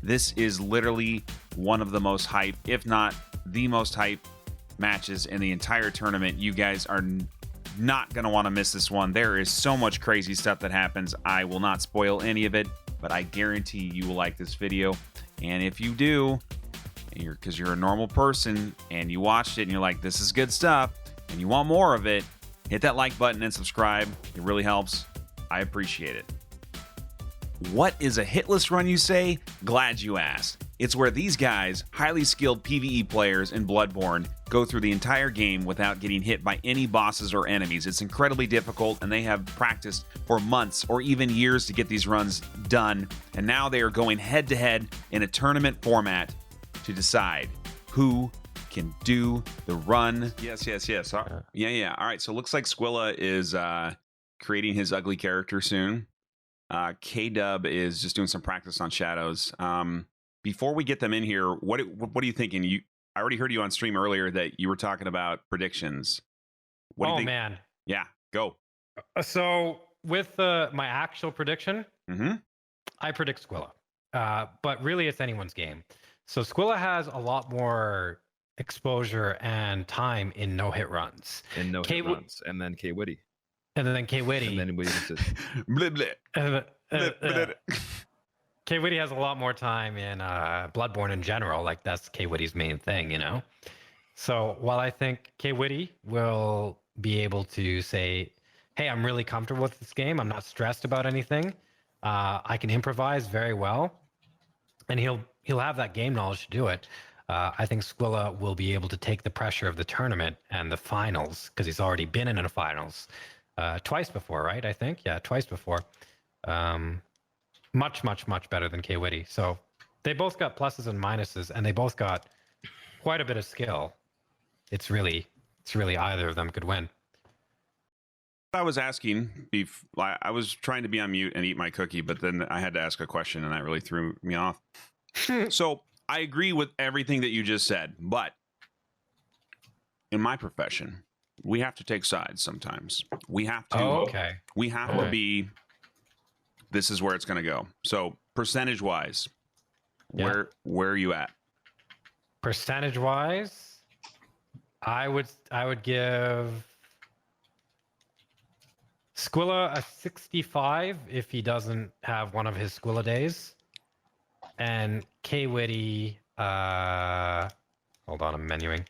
This is literally one of the most hype, if not the most hype matches in the entire tournament. You guys are not going to want to miss this one. There is so much crazy stuff that happens. I will not spoil any of it, but I guarantee you will like this video. And if you do, because you're a normal person and you watched it and you're like, this is good stuff, and you want more of it, hit that like button and subscribe. It really helps. I appreciate it. What is a hitless run, you say? Glad you asked. It's where these guys, highly skilled PvE players in Bloodborne, go through the entire game without getting hit by any bosses or enemies. It's incredibly difficult, and they have practiced for months or even years to get these runs done, and now they are going head-to-head in a tournament format to decide who can do the run. Yes. Yeah. All right, so it looks like Squilla is creating his ugly character soon. K-Dub is just doing some practice on shadows. Before we get them in here, what are you thinking? I already heard you on stream earlier that you were talking about predictions. What do you think? Man. Yeah, go. So with my actual prediction, I predict Squilla. But really it's anyone's game. So Squilla has a lot more exposure and time in no-hit runs. And no-hit runs. And then Kwitty. And then Kwitty. And then Williams is... Kwitty has a lot more time in Bloodborne in general. Like, that's Kwitty's main thing, you know? So while I think Kwitty will be able to say, hey, I'm really comfortable with this game, I'm not stressed about anything, I can improvise very well, and he'll have that game knowledge to do it. I think Squilla will be able to take the pressure of the tournament and the finals, because he's already been in the finals twice before, right? I think, yeah, twice before. Much better than Kwitty. So they both got pluses and minuses, and they both got quite a bit of skill. It's really either of them could win. I was asking, I was trying to be on mute and eat my cookie, but then I had to ask a question, and that really threw me off. So I agree with everything that you just said, but in my profession, we have to take sides sometimes. We have to. We have to be. This is where it's going to go. So percentage-wise, where are you at? Percentage-wise, I would give Squilla a 65 if he doesn't have one of his Squilla days, and Kwitty, hold on, I'm menuing,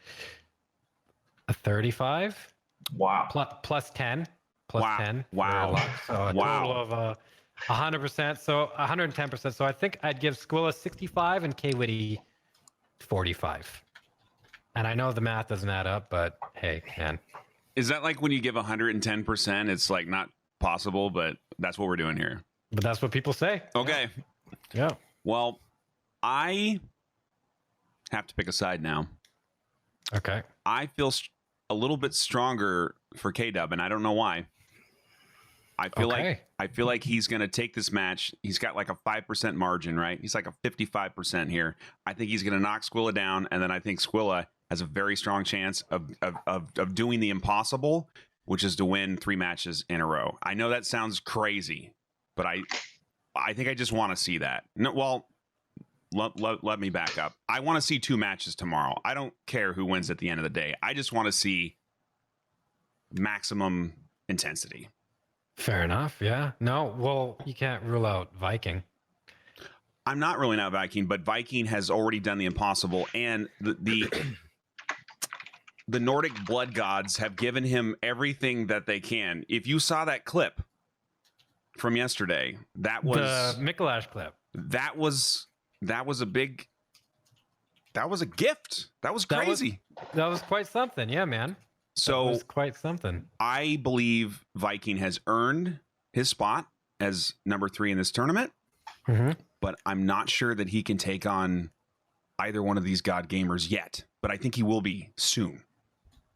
a 35. Wow. Plus 10. Wow. 10. Wow. So a total of 100%. So 110%. So I think I'd give Squilla 65 and Kwitty 45. And I know the math doesn't add up, but hey, man. Is that like when you give 110%, it's like not possible, but that's what we're doing here. But that's what people say. Okay. Yeah. Well, I have to pick a side now. Okay. I feel a little bit stronger for K-Dub, and I don't know why. I feel like he's going to take this match. He's got like a 5% margin, right? He's like a 55% here. I think he's going to knock Squilla down, and then I think Squilla has a very strong chance of doing the impossible, which is to win 3 matches in a row. I know that sounds crazy, but I think I just want to see that. No, well, let me back up. I want to see 2 matches tomorrow. I don't care who wins at the end of the day. I just want to see maximum intensity. Fair enough. Yeah. No, well, you can't rule out Viking. I'm not ruling out Viking, but Viking has already done the impossible, and the Nordic blood gods have given him everything that they can. If you saw that clip from yesterday, that was the Mikolash clip. That was a big. That was a gift. That was crazy. That was quite something. Yeah, man. So that was quite something. I believe Viking has earned his spot as number 3 in this tournament, but I'm not sure that he can take on either one of these god gamers yet. But I think he will be soon.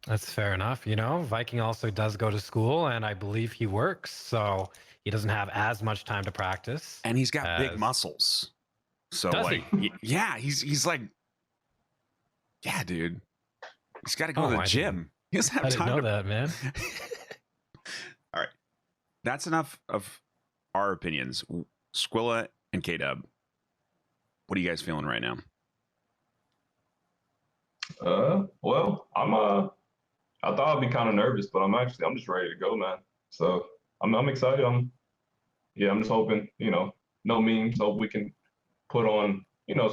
That's fair enough. You know, Viking also does go to school, and I believe he works, so he doesn't have as much time to practice. And he's got big muscles. So does like, yeah, he's like, yeah, dude, he's got to go to the gym. He doesn't have time. I didn't know that, man. All right, that's enough of our opinions. Squilla and K-Dub. What are you guys feeling right now? Well, I thought I'd be kind of nervous, but I'm just ready to go, man. So I'm excited. I'm just hoping, no memes. Hope we can put on,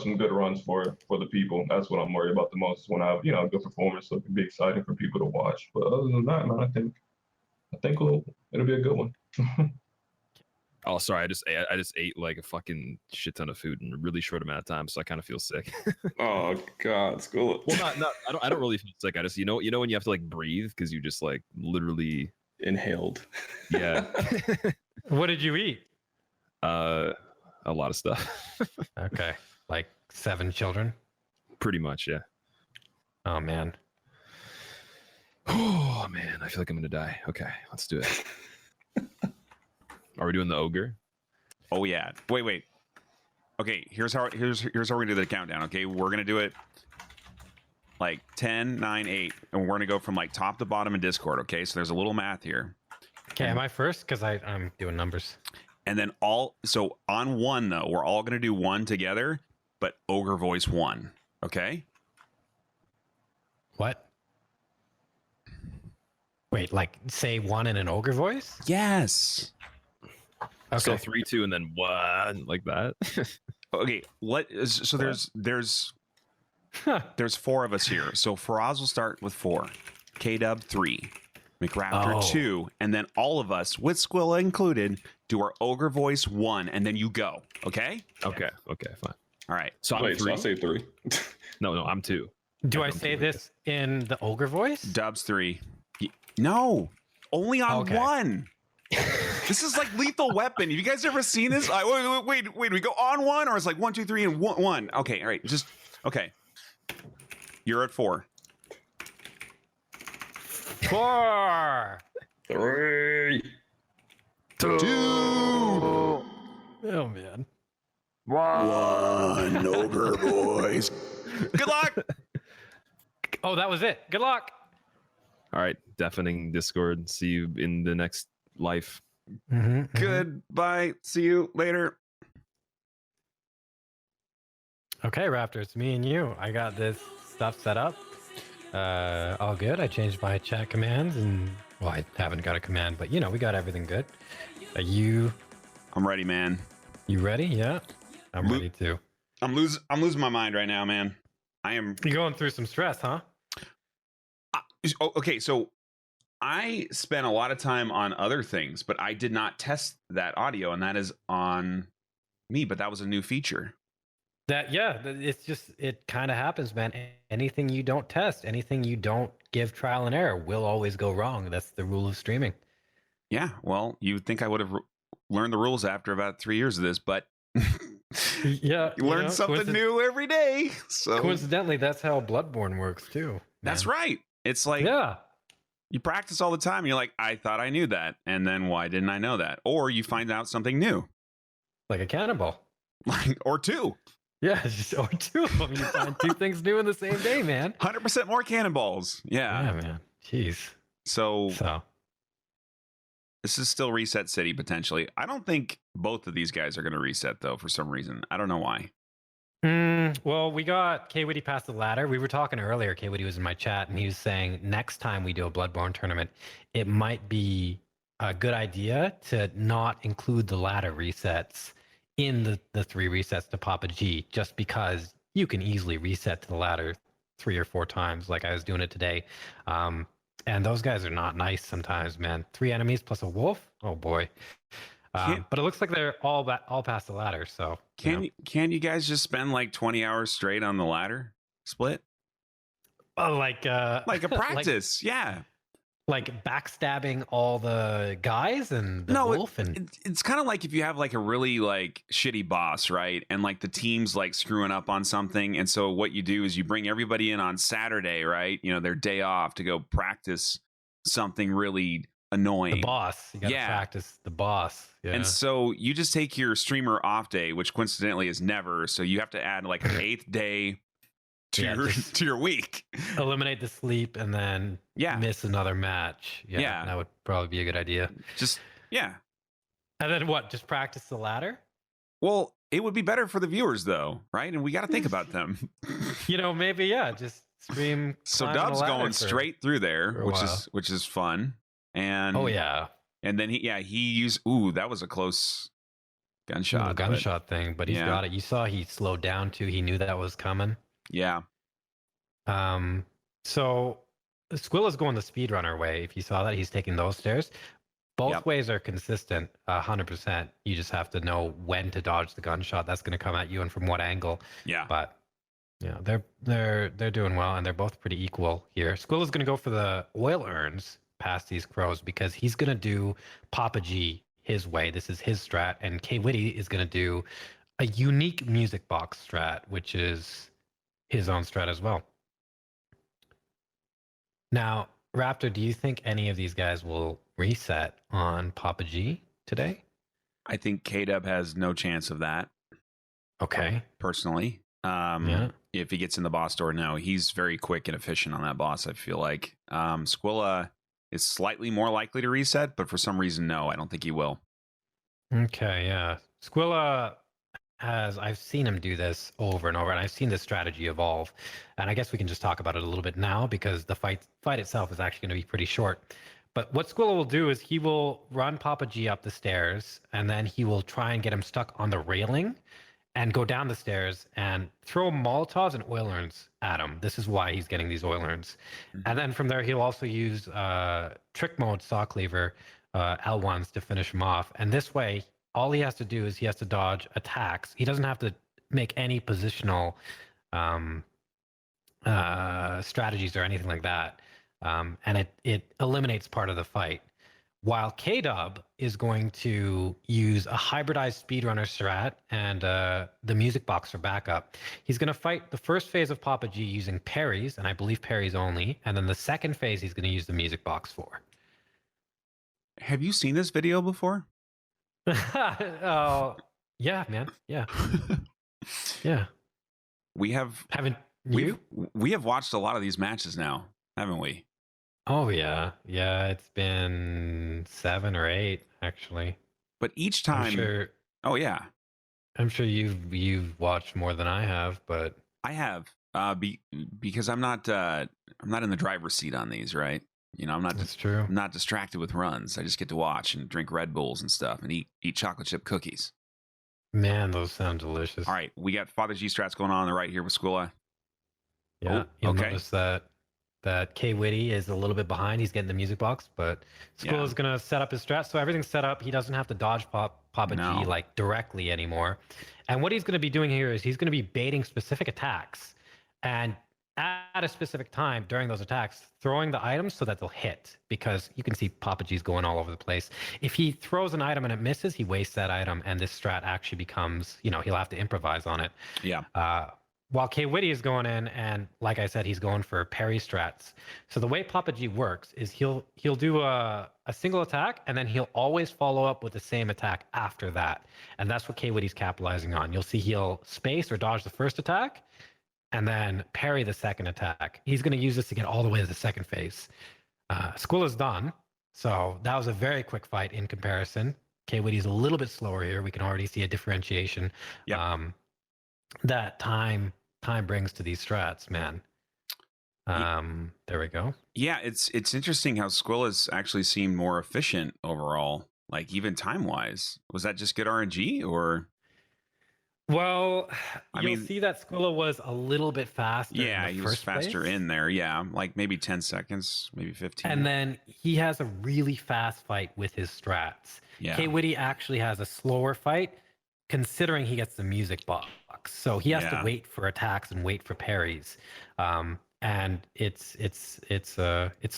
some good runs for the people. That's what I'm worried about the most. When I have, a good performance, so it can be exciting for people to watch. But other than that, man, I think it'll be a good one. Oh, sorry. I just ate like a fucking shit ton of food in a really short amount of time, so I kind of feel sick. Oh God, school. Well, not. I don't really feel sick. I just, when you have to like breathe because you just like literally Inhaled. Yeah. What did you eat? A lot of stuff. Okay, like 7 children. Pretty much, yeah. Oh man. Oh man, I feel like I'm gonna die. Okay, let's do it. Are we doing the ogre? Oh yeah. Wait. Okay, here's how we're gonna do the countdown. Okay, we're gonna do it like 10, 9, 8, and we're gonna go from like top to bottom in Discord. Okay, so there's a little math here. Okay, am I first? Because I'm doing numbers. And then so on 1 though, we're all gonna do 1 together, but ogre voice 1. Okay. What? Wait, like say 1 in an ogre voice? Yes. Okay. So 3, 2, and then 1 like that. Okay. So there's 4 of us here. So Faraz will start with 4, K-Dub 3, McRaptor 2, and then all of us, with Squilla included, do our ogre voice 1, and then you go. Okay. Okay, fine. All right. So I'm Wait, so 3. I say 3. No, I'm 2. Do I I'm say 2. this in the ogre voice? Dubs 3. No, only on Okay. 1. This is like Lethal Weapon. Have you guys ever seen this? Wait. We go on 1, or it's like 1, 2, 3, and 1. Okay, all right. Just okay. You're at 4. 4. 3. 2. Oh man. 1. Ogre boys. Good luck. Oh, that was it. Good luck. All right, deafening Discord. See you in the next life. Goodbye. See you later. Okay, Raptor, it's me and you. I got this stuff set up. All good. I changed my chat commands, and well, I haven't got a command, but we got everything good. Are you I'm ready, man. ready? Yeah, I'm ready too. I'm losing my mind right now, man. I am. You're going through some stress, huh? Okay, so I spent a lot of time on other things, but I did not test that audio, and that is on me. But that was a new feature. It's just, it kind of happens, man. Anything you don't test, anything you don't give trial and error will always go wrong. That's the rule of streaming. Yeah, well, you'd think I would have learned the rules after about 3 years of this, but Yeah, you learn something new every day. So coincidentally, that's how Bloodborne works too. that's man. right. It's like Yeah. you practice all the time. You're like, I thought I knew that, and then why didn't I know that? Or you find out something new, Like a cannonball. like or 2. Yeah, it's just or 2 of them. You find 2 things new in the same day, man. 100% more cannonballs. Yeah, man. Jeez. So So this is still Reset City potentially. I don't think both of these guys are going to reset though for some reason. I don't know why. well, we got Kwitty past the ladder. We were talking earlier. Kwitty was in my chat, and he was saying next time we do a Bloodborne tournament, it might be a good idea to not include the ladder resets in the 3 resets to Papa G, just because you can easily reset to the ladder 3 or 4 times, like I was doing it today. And those guys are not nice sometimes, man. 3 enemies plus a wolf. Oh boy. But it looks like they're all past the ladder. So Can you guys just spend like 20 hours straight on the ladder split? like Like a practice, yeah. like backstabbing all the guys and the wolf and It's kind of like if you have like a really like shitty boss, right? And like the team's like screwing up on something, and so what you do is you bring everybody in on Saturday, right? Their day off to go practice something really annoying. the boss. You gotta Yeah. practice the boss. Yeah. And so you just take your streamer off day, which coincidentally is never. So you have to add like an 8th day to Yeah, your just- to your week. eliminate the sleep and then Yeah. miss another match. Yeah. That would probably be a good idea. Just yeah. And then what? Just practice the ladder? Well, It would be better for the viewers, though, right? And we got to think about them. Maybe just stream. So climbing a Dub's ladder going for- straight through there, for a which while. is fun. And Oh yeah, and then he used. Ooh, that was a close gunshot. little but gunshot thing, but he's yeah. got it. You saw he slowed down too. He knew that was coming. Yeah, So Squilla's going the speedrunner way. If you saw that, he's taking those stairs. Both Yep. ways are consistent, 100%. You just have to know when to dodge the gunshot that's going to come at you and from what angle. yeah. But they're doing well, and they're both pretty equal here. Squilla's going to go for the oil urns past these crows because he's going to do Papa G his way. This is his strat, and Kwitty is going to do a unique music box strat, which is his own strat as well. Now, Raptor, do you think any of these guys will reset on Papa G today? I think K-Dub has no chance of that, Okay. personally. Yeah. If he gets in the boss door, no, he's very quick and efficient on that boss, I feel like. Squilla is slightly more likely to reset, but for some reason, no, I don't think he will. Okay, yeah. Squilla I've seen him do this over and over, and I've seen this strategy evolve. And I guess we can just talk about it a little bit now because the fight itself is actually going to be pretty short. But what Squilla will do is he will run Papa G up the stairs, and then he will try and get him stuck on the railing and go down the stairs and throw Molotovs and oil urns at him. This is why he's getting these oil urns. And then from there, he'll also use trick mode saw cleaver L1s to finish him off. And this way, all he has to do is he has to dodge attacks. He doesn't have to make any positional strategies or anything like that. And it eliminates part of the fight. While K-Dub is going to use a hybridized speedrunner strat and the music box for backup. He's going to fight the first phase of Papa G using parries, and I believe parries only. And then the second phase he's going to use the music box for. Have you seen this video before? Oh, yeah, man. Yeah. Yeah. We have Haven't you? we have watched a lot of these matches now, haven't we? Oh, yeah. Yeah, it's been 7 or 8, actually. But each time, oh yeah, I'm sure you've watched more than I have, but I have. Because I'm not in the driver's seat on these, right? You know, that's true. I'm not distracted with runs. I just get to watch and drink Red Bulls and stuff and eat chocolate chip cookies. Man, those sound delicious. All right, we got Father G strats going on the right here with Squilla. Yeah, Oh, you'll okay. notice that Kwitty is a little bit behind. He's getting the music box, but Squilla's gonna set up his strat, so everything's set up. He doesn't have to dodge Papa G like directly anymore. And what he's gonna be doing here is he's gonna be baiting specific attacks, and at a specific time during those attacks, throwing the items so that they'll hit, because you can see Papa G's going all over the place. If he throws an item and it misses, he wastes that item, and this strat actually becomes, he'll have to improvise on it. Yeah. While Kwitty is going in, and like I said, he's going for parry strats. So the way Papa G works is he'll do a single attack, and then he'll always follow up with the same attack after that. And that's what Kwitty's capitalizing on. You'll see he'll space or dodge the first attack, and then parry the second attack. He's going to use this to get all the way to the second phase. Squilla's done. So that was a very quick fight in comparison. Kwitty's a little bit slower here. We can already see a differentiation. Yep. That time brings to these strats, man. There we go. Yeah, it's interesting how Squilla's actually seemed more efficient overall, like even time-wise. Was that just good RNG or? Well, you'll mean, see that Squilla was a little bit faster. Yeah, in the he was first faster place. in there. Yeah, like maybe 10 seconds, maybe 15. And then he has a really fast fight with his strats. Yeah. Kwitty actually has a slower fight, considering he gets the music box. So he has to wait for attacks and wait for parries. And it's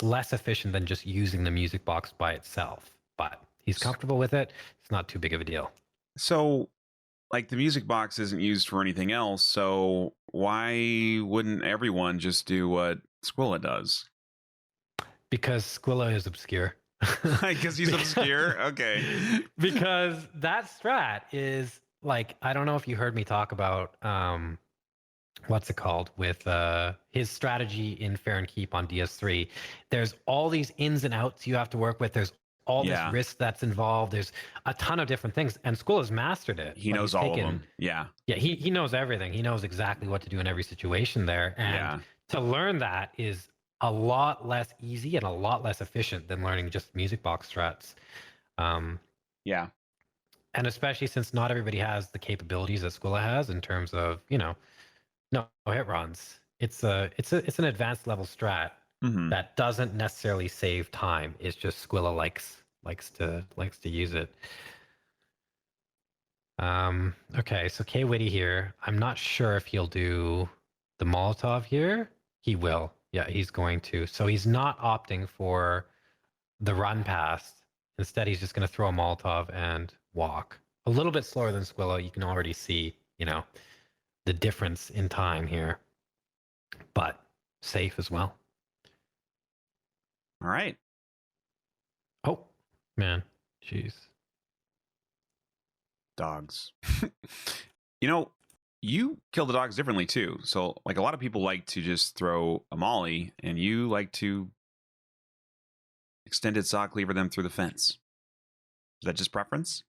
less efficient than just using the music box by itself. But he's comfortable with it. It's not too big of a deal. So, like, the music box isn't used for anything else, so why wouldn't everyone just do what Squilla does? Because Squilla is obscure. Because he's obscure? Okay. Because that strat is, like, I don't know if you heard me talk about what's it called with his strategy in Fair and Keep on DS3. There's all these ins and outs you have to work with. There's all this Yeah. risk that's involved. There's a ton of different things, and Squill has mastered it. He Like, knows he's all of taken- them. Yeah. Yeah, he knows everything. He knows exactly what to do in every situation there. And Yeah. to learn that is a lot less easy and a lot less efficient than learning just music box strats. Yeah. And especially since not everybody has the capabilities that Squilla has in terms of, no hit runs. It's an advanced level strat Hmm. that doesn't necessarily save time. It's just Squilla likes to use it. Okay, so Kwitty here. I'm not sure if he'll do the Molotov here. He will. Yeah, he's going to. So he's not opting for the run past. Instead, he's just going to throw a Molotov and walk. A little bit slower than Squilla. You can already see, the difference in time here. But safe as well. All right. Oh, man. Jeez. Dogs. You kill the dogs differently too. So like a lot of people like to just throw a molly, and you like to extended saw cleaver them through the fence. Is that just preference?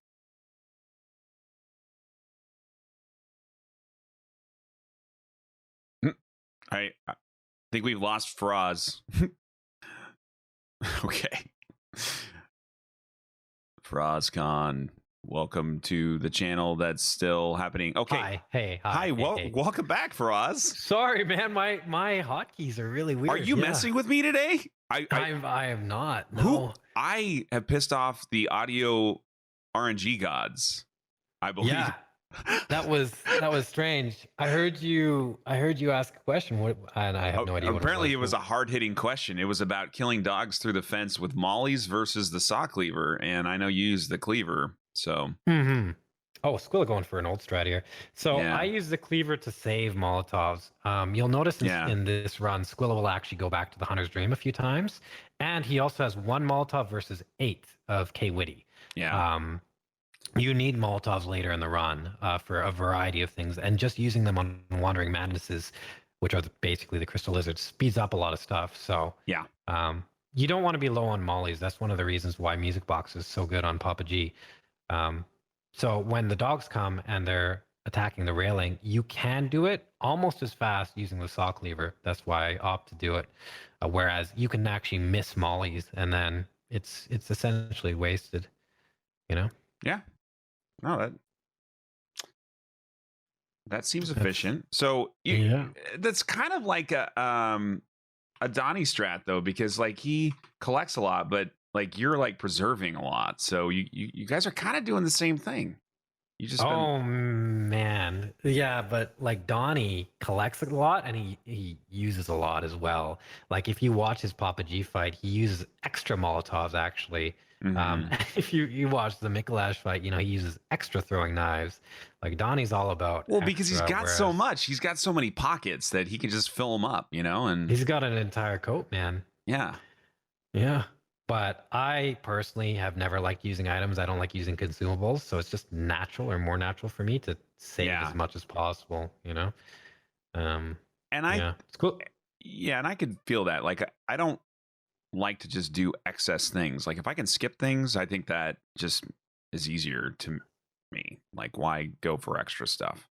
I think we've lost Faraz. Okay. Faraazkhan, welcome to the channel that's still happening. Okay. Hi. Hey. Hi. Hi, hey. welcome back, Faraz. Sorry, man. My hotkeys are really weird. Are you messing with me today? I am not. No. who I have pissed off the audio RNG gods, I believe. Yeah. That was strange. I heard you ask a question. And I have no idea. Apparently, it what was a hard-hitting question. It was about killing dogs through the fence with mollies versus the saw cleaver, and I know you use the cleaver, so. Mm-hmm. Oh, Squilla going for an old strat here. So Yeah. I use the cleaver to save Molotovs. You'll notice in this run, Squilla will actually go back to the Hunter's Dream a few times, and he also has 1 Molotov versus 8 of Kwitty. Yeah. You need Molotovs later in the run for a variety of things, and just using them on Wandering Madnesses, which are basically the Crystal Lizards, speeds up a lot of stuff. So Yeah. You don't want to be low on mollies. That's one of the reasons why Music Box is so good on Papa G. So when the dogs come and they're attacking the railing, you can do it almost as fast using the saw cleaver. That's why I opt to do it. Whereas you can actually miss mollies, and then it's essentially wasted. Yeah. No, that seems efficient. So that's kind of like a Donnie strat though, because like he collects a lot, but like you're like preserving a lot. So you guys are kind of doing the same thing. You just man, yeah, but like Donnie collects a lot and he uses a lot as well. Like if you watch his Papa G fight, he uses extra Molotovs actually. If you watch the Mikolash fight, he uses extra throwing knives. Like Donnie's all about because he's got so much. He's got so many pockets that he can just fill them up, and he's got an entire coat, man. Yeah. But I personally have never liked using items. I don't like using consumables, so it's just natural or more natural for me to save as much as possible, And it's cool. Yeah, and I could feel that. Like I don't like to just do excess things. Like if I can skip things, I think that just is easier to me. Like why go for extra stuff?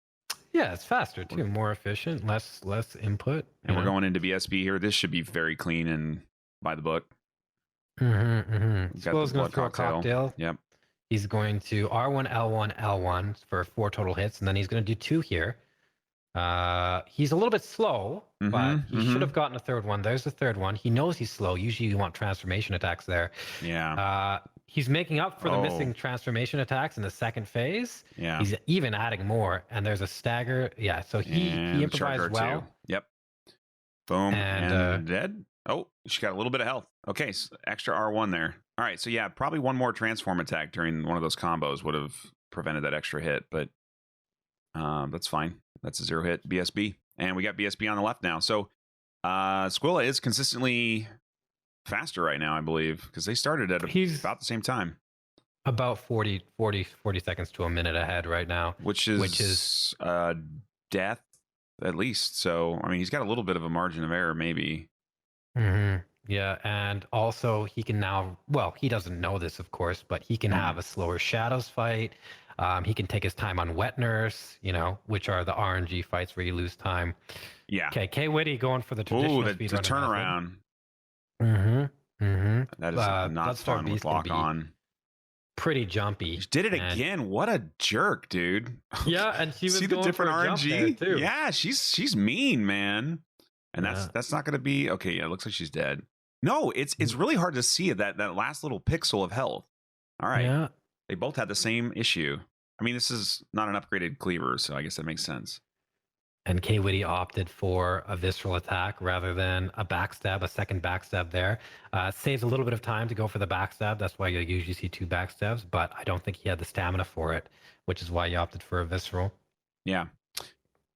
Yeah, it's faster too, more efficient, less input. And we're going into BSB here. This should be very clean and by the book. Squill's going to throw a cocktail. Yep. He's going to R1, L1, L1 for 4 total hits, and then he's going to do 2 here. He's a little bit slow, but he should have gotten a third one. There's the third one. He knows he's slow. Usually you want transformation attacks there. Yeah. He's making up for the missing transformation attacks in the second phase. Yeah. He's even adding more, and there's a stagger. Yeah, so he improvised well. Too. Yep. Boom. And dead. Oh, she got a little bit of health. Okay, so extra R1 there. All right, so yeah, probably one more transform attack during one of those combos would have prevented that extra hit, but that's fine. That's a 0 hit BSB. And we got BSB on the left now. So Squilla is consistently faster right now, I believe, because they started at about the same time. About 40 seconds to a minute ahead right now. Which is death, at least. So, I mean, he's got a little bit of a margin of error, maybe. Yeah, and also he can now, well, he doesn't know this, of course, but he can have a slower Shadows fight. He can take his time on Wet Nurse, which are the RNG fights where you lose time. Yeah. Okay, Kwitty going for the traditional the speedrunner turnaround. method. Mm-hmm. That is not Bloodstar fun with Beast can lock be on. pretty jumpy. She did it and- again. What a jerk, dude. Yeah, and she was See the going different for a jump there, RNG? too. Yeah, she's mean, man. And Yeah. that's not gonna be okay. Yeah, it looks like she's dead. No, it's really hard to see that last little pixel of health. All right. Yeah. They both had the same issue. I mean, this is not an upgraded cleaver, so I guess that makes sense. And Kwitty opted for a visceral attack rather than a backstab, a second backstab there. Saves a little bit of time to go for the backstab. That's why you'll usually see 2 backstabs, but I don't think he had the stamina for it, which is why he opted for a visceral. Yeah.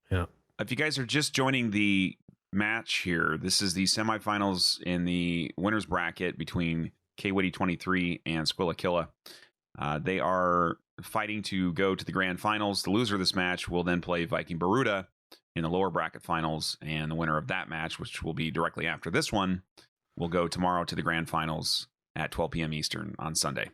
Yeah. If you guys are just joining the match here, this is the semifinals in the winners bracket between Kwitty 23 and Squillakilla. They are fighting to go to the grand finals. The loser of this match will then play Viking Baruda in the lower bracket finals, and the winner of that match, which will be directly after this one, will go tomorrow to the grand finals at 12 p.m. Eastern on Sunday.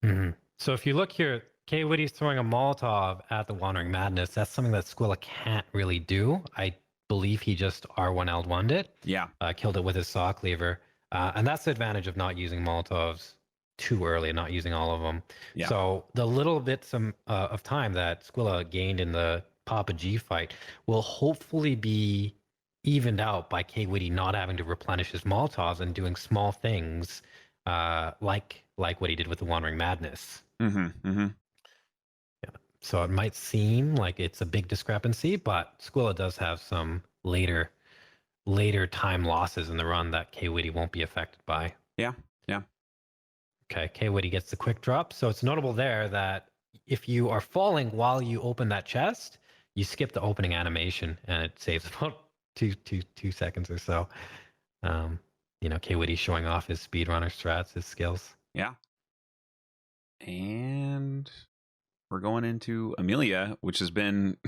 Mm-hmm. So if you look here, Kwitty's throwing a Molotov at the Wandering Madness. That's something that Squilla can't really do. I believe he just R1L'd it. Yeah. Killed it with his saw cleaver. And that's the advantage of not using Molotovs too early and not using all of them. Yeah. So the little bits of time that Squilla gained in the Papa G fight will hopefully be evened out by Kwitty not having to replenish his Molotovs and doing small things like what he did with the Wandering Madness. Mm-hmm. Mm-hmm. Yeah. So it might seem like it's a big discrepancy, but Squilla does have some later time losses in the run that Kwitty won't be affected by. Yeah. Yeah. Okay, Kwitty gets the quick drop. So it's notable there that if you are falling while you open that chest, you skip the opening animation and it saves about two seconds or so. Kwitty showing off his speedrunner strats, his skills. Yeah. And we're going into Amelia, which has been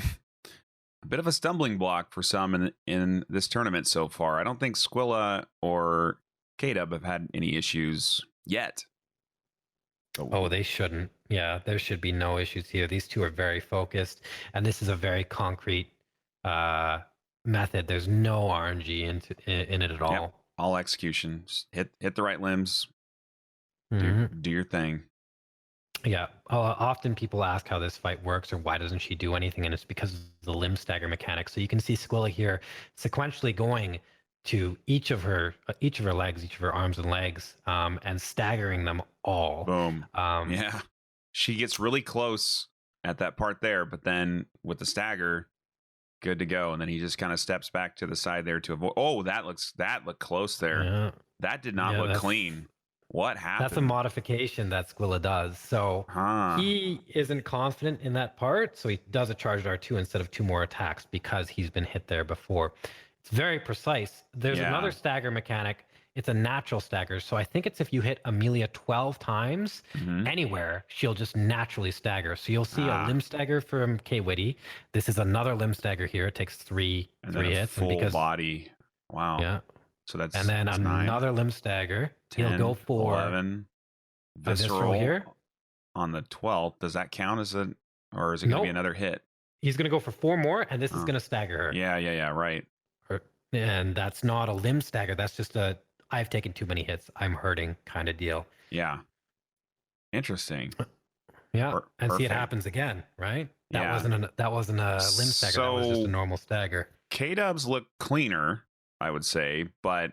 a bit of a stumbling block for some in this tournament so far. I don't think Squilla or K-Dub have had any issues yet. Oh, they shouldn't. Yeah, there should be no issues here. These two are very focused, and this is a very concrete method. There's no RNG in it at all. Yep. All execution. Just hit the right limbs. Mm-hmm. Do your thing. Yeah. Often people ask how this fight works or why doesn't she do anything, and it's because of the limb stagger mechanic. So you can see Squilla here sequentially going to each of her legs, each of her arms and legs, and staggering them all. Boom. Yeah. She gets really close at that part there, but then with the stagger, good to go. And then he just kind of steps back to the side there to avoid. Oh, that looked close there. Yeah. That did not look clean. What happened? That's a modification that Squilla does. So he isn't confident in that part, so he does a charged R2 instead of 2 more attacks because he's been hit there before. It's very precise. There's another stagger mechanic. It's a natural stagger. So I think it's if you hit Amelia 12 times anywhere, she'll just naturally stagger. So you'll see a limb stagger from Kwitty. This is another limb stagger here. It takes three hits. Full body. Wow. Yeah. So that's and then another 9, limb stagger. 10, he'll go for 11. Visceral here on the 12th. Does that count as or is it going to be another hit? He's going to go for 4 more, and this is going to stagger her. Yeah. Right. And that's not a limb stagger. That's just I've taken too many hits, I'm hurting kind of deal. Yeah. Interesting. Yeah. And see, it happens again, right? That wasn't a limb stagger. That was just a normal stagger. K-dubs look cleaner, I would say, but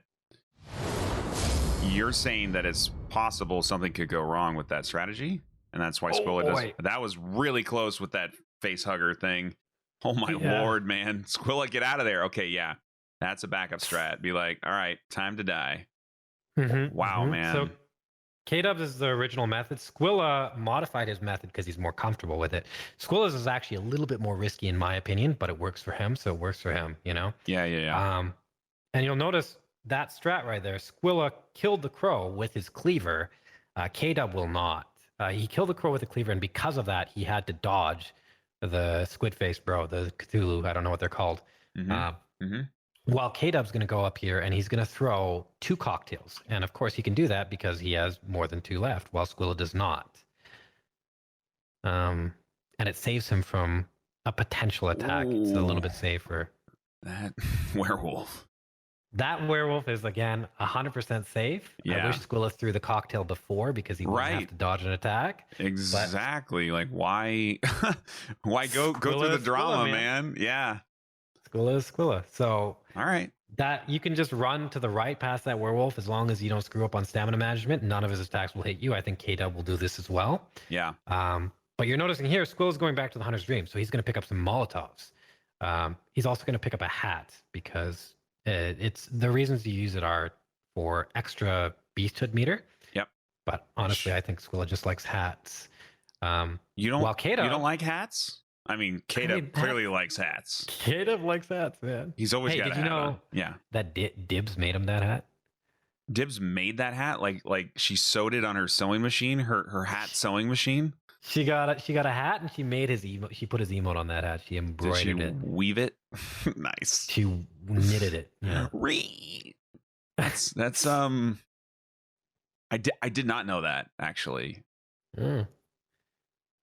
you're saying that it's possible something could go wrong with that strategy, and that's why Squilla does. That was really close with that face hugger thing. Oh my lord, man! Squilla, get out of there. Okay, yeah, that's a backup strat. Be like, all right, time to die. Wow, man. So K-Dubs is the original method. Squilla modified his method because he's more comfortable with it. Squilla's is actually a little bit more risky in my opinion, but it works for him, so it works for him, Yeah. And you'll notice that strat right there. Squilla killed the crow with his cleaver. K-Dub will not. He killed the crow with a cleaver, and because of that, he had to dodge the squid face bro, the Cthulhu. I don't know what they're called. While K-Dub's going to go up here and he's going to throw 2 cocktails. And of course he can do that because he has more than 2 left, while Squilla does not. And it saves him from a potential attack. It's a little bit safer. That werewolf. That werewolf is, again, 100% safe. Yeah. I wish Squilla threw the cocktail before because he wouldn't have Right. to dodge an attack. Exactly. Like, why why go through the Squilla, drama, man. man? Yeah. Squilla is Squilla. So All right. that you can just run to the right past that werewolf as long as you don't screw up on stamina management. None of his attacks will hit you. I think K-Dub will do this as well. Yeah. But you're noticing here, Squilla's going back to the Hunter's Dream, so he's going to pick up some Molotovs. He's also going to pick up a hat because it's the reasons you use it are for extra beasthood meter. Yep. But honestly, I think Squilla just likes hats. You don't While K-Dub, you don't like hats? I mean, K-Dub clearly likes hats. K-Dub likes hats, man. He's always Hey, got a did hat you know on. Yeah. that Dibs made him that hat? Dibs made that hat like she sewed it on her sewing machine, her hat sewing machine. She got a hat and she made his she put his emote on that hat. She Did embroidered she it. weave it? Nice. She knitted it. Yeah. That's I did not know that actually. Mm.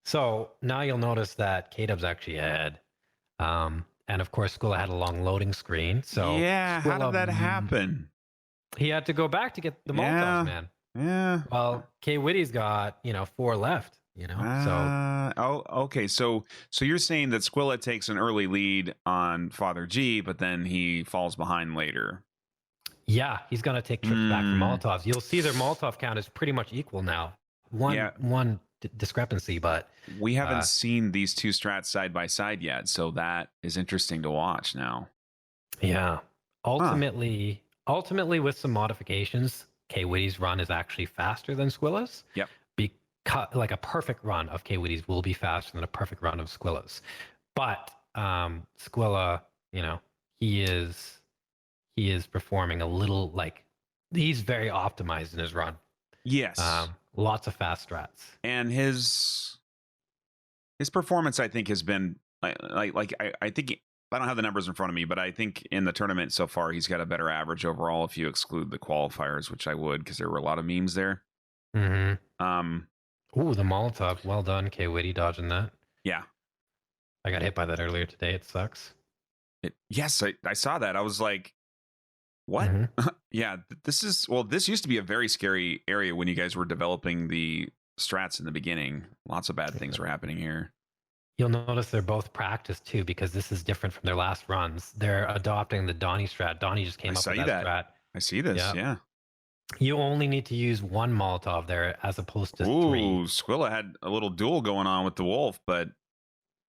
So now you'll notice that K-Dub's actually ahead. And of course, Squilla had a long loading screen. So yeah, how Squilla, did that happen? He had to go back to get the Molotovs, Yeah. man. Yeah. Well, Kwitty's got 4 left. Okay. So you're saying that Squilla takes an early lead on Father G, but then he falls behind later. Yeah, he's gonna take trips back for Molotovs. You'll see their Molotov count is pretty much equal now. One discrepancy, but we haven't seen these two strats side by side yet, so that is interesting to watch now. Yeah. Ultimately, with some modifications, Kwitty's run is actually faster than Squilla's. Yep. Like a perfect run of Kwitty's will be faster than a perfect run of Squilla's. But Squilla, he is performing a little like he's very optimized in his run. Yes. Lots of fast strats. And his performance, I think, has been I think I don't have the numbers in front of me, but I think in the tournament so far, he's got a better average overall if you exclude the qualifiers, which I would because there were a lot of memes there. Mm-hmm. Ooh, the Molotov. Well done, Kwitty, dodging that. Yeah. I got hit by that earlier today. It sucks. Yes, I saw that. I was like, what? Mm-hmm. Yeah, this used to be a very scary area when you guys were developing the strats in the beginning. Lots of bad things were happening here. You'll notice they're both practiced too, because this is different from their last runs. They're adopting the Donnie strat. Donnie just came up with that strat. I see this, yeah. You only need to use 1 Molotov there as opposed to 3. Squilla had a little duel going on with the wolf, but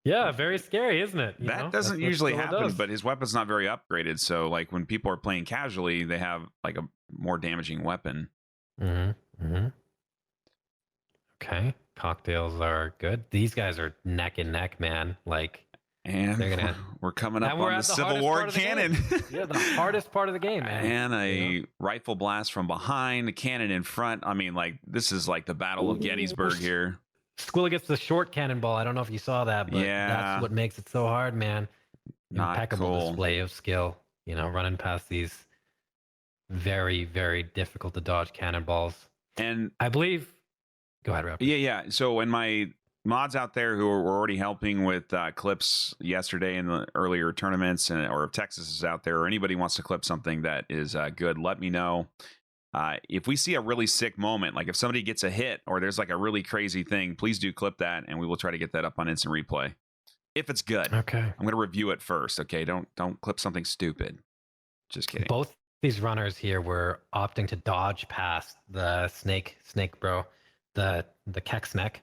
yeah, very scary, isn't it? That doesn't usually happen, but his weapon's not very upgraded. So, like, when people are playing casually, they have, like, a more damaging weapon. Mm-hmm. Mm-hmm. Okay. Cocktails are good. These guys are neck and neck, man. Like, and we're coming up on the Civil War cannon. Yeah, the hardest part of the game, man. And a rifle blast from behind, a cannon in front. I mean, like, this is like the Battle of Gettysburg here. Squilla gets the short cannonball. I don't know if you saw that, but that's what makes it so hard, man. Impeccable display of skill, running past these very, very difficult to dodge cannonballs. And I believe, go ahead, Rob. Yeah. So when my mods out there who were already helping with clips yesterday in the earlier tournaments, or if Texas is out there, or anybody wants to clip something that is good, let me know. If we see a really sick moment, like if somebody gets a hit or there's like a really crazy thing, please do clip that, and we will try to get that up on instant replay. If it's good, okay. I'm going to review it first. Okay, don't clip something stupid. Just kidding. Both these runners here were opting to dodge past the snake bro, the Keksnek.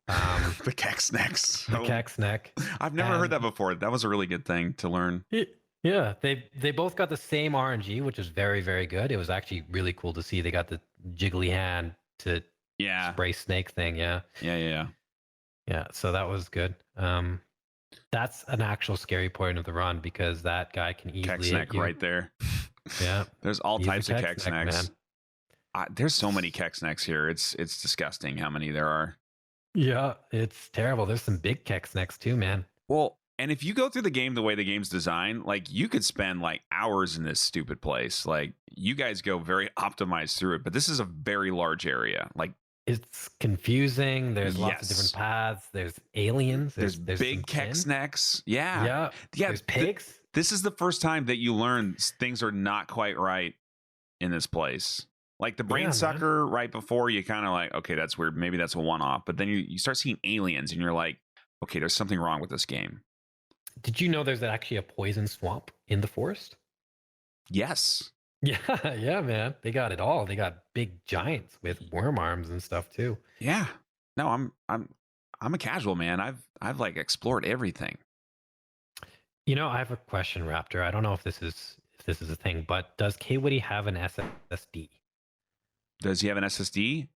The Keksneks. The Keksnek. I've never heard that before. That was a really good thing to learn. Yeah, they both got the same RNG, which is very, very good. It was actually really cool to see. They got the jiggly hand to spray snake thing. Yeah. So that was good. That's an actual scary point of the run because that guy can easily Keksnek right there. Yeah, there's all types of Keksneks. There's so many Keksneks here. It's disgusting how many there are. Yeah, it's terrible. There's some big Keksneks too, man. Well, And if you go through the game the way the game's designed, like you could spend like hours in this stupid place. Like you guys go very optimized through it, but this is a very large area. Like It's confusing. There's lots of Yes. different paths. There's aliens. there's some big kin. Kex necks. Yeah. Yeah. Yeah. There's pigs. This is the first time that you learn things are not quite right in this place. Like the brain Yeah, man. sucker right before you kind of like, okay, that's weird. Maybe that's a one-off. But then you start seeing aliens and you're like, okay, there's something wrong with this game. Did you know there's actually a poison swamp in the forest? Yes. Yeah, yeah, man. They got it all. They got big giants with worm arms and stuff too. Yeah. No, I'm a casual man. I've like explored everything. You know, I have a question, Raptor. I don't know if this is a thing, but does Kwitty have an SSD? Does he have an SSD?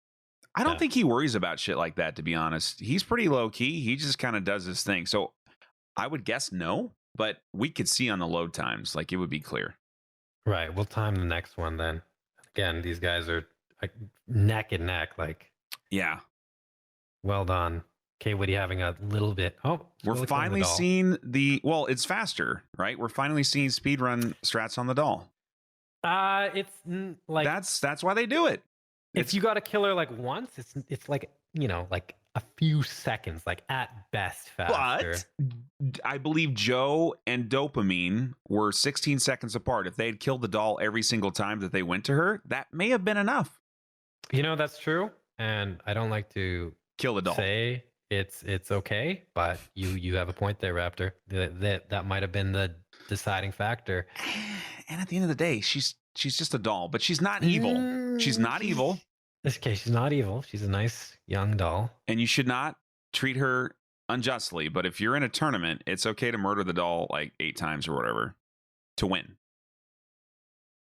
I don't Yeah. think he worries about shit like that, to be honest. He's pretty low key. He just kind of does his thing. So I would guess no, but we could see on the load times. Like it would be clear. Right. We'll time the next one then. Again, these guys are like neck and neck. Like, Yeah. well done. Kwitty having a little bit. Oh, We're Squillakilla finally doll. seeing it's faster, right? We're finally seeing speedrun strats on the doll. It's like That's why they do it. if you got a killer like once, it's like, you know, like a few seconds, like at best faster. But I believe Joe and Dopamine were 16 seconds apart. If they had killed the doll every single time that they went to her, that may have been enough. You know, that's true. And I don't like to Kill the doll. say it's okay, but you have a point there, Raptor. That might have been the deciding factor. And at the end of the day, she's just a doll, but she's not evil. She's not evil. Okay, she's not evil. She's a nice young doll. And you should not treat her unjustly. But if you're in a tournament, it's okay to murder the doll like 8 times or whatever to win.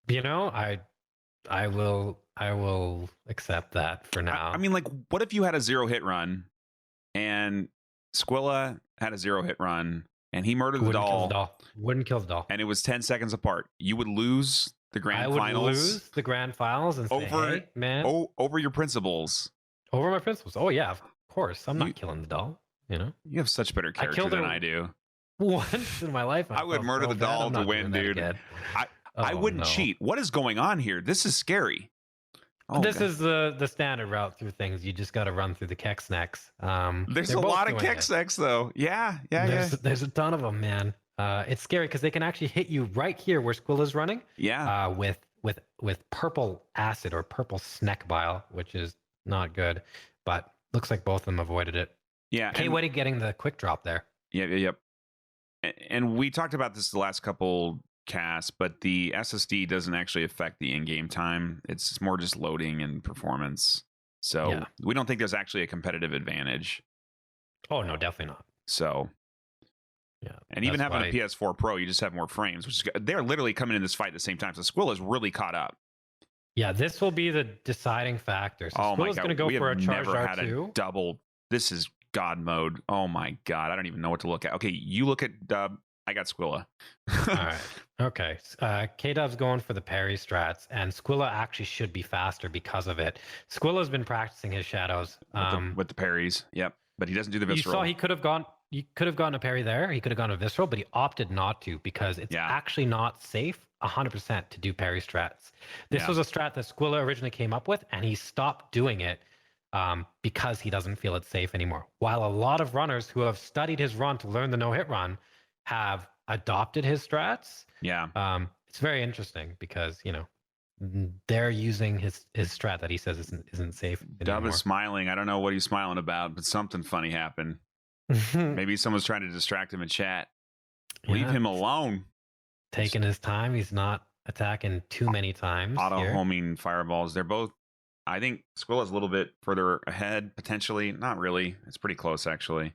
You know, I will accept that for now. I mean, like, what if you had a 0-hit run and Squilla had a 0-hit run and he murdered the Wouldn't kill doll, the doll. Wouldn't kill the doll. and it was 10 seconds apart? You would lose the grand I would finals lose the grand finals and say, over- hey, man, over your principles. over my principles. Oh yeah, of course. I'm You- not killing the doll. You know, You have such better character killed than her I do. once in my life, I would felt murder so the bad. doll I'm to not win, doing that dude. again. I Oh, wouldn't no. cheat. What is going on here? This is scary. Oh, This God. is the standard route through things. You just got to run through the Kex necks. There's they're a both lot of doing Kex it. X though. Yeah. There's a ton of them, man. It's scary because they can actually hit you right here where Squilla's running. Yeah. With purple acid or purple snack bile, which is not good. But looks like both of them avoided it. Yeah. Hey, what are you getting the quick drop there? Yep. And we talked about this the last couple casts, but the SSD doesn't actually affect the in-game time. It's more just loading and performance. So Yeah. we don't think there's actually a competitive advantage. Oh no, definitely not. So, Yeah, and even that's having why- a PS4 Pro, you just have more frames, which is they're literally coming in this fight at the same time. So Squill is really caught up. Yeah, this will be the deciding factor. So Oh my Squilla's God, going to go we for have a charged never had R2. a double. This is God mode. Oh my God, I don't even know what to look at. Okay, you look at Dub. I got Squilla. All right. Okay. K-Dub's going for the parry strats, and Squilla actually should be faster because of it. Squilla's been practicing his shadows. with the parries. Yep, but he doesn't do the You visceral. saw he could have gone. You could have gone a parry there. He could have gone a visceral, but he opted not to because it's Yeah. actually not safe 100% to do parry strats. This Yeah. was a strat that Squilla originally came up with, and he stopped doing it because he doesn't feel it's safe anymore. While a lot of runners who have studied his run to learn the no-hit run have adopted his strats. Yeah. It's very interesting because they're using his strat that he says isn't safe Dub anymore. is smiling. I don't know what he's smiling about, but something funny happened. Maybe someone's trying to distract him in chat. Leave Yeah, him alone. taking his time. He's not attacking too many times. Auto here. homing fireballs. They're both. I think Squilla's a little bit further ahead, potentially. Not really. It's pretty close, actually.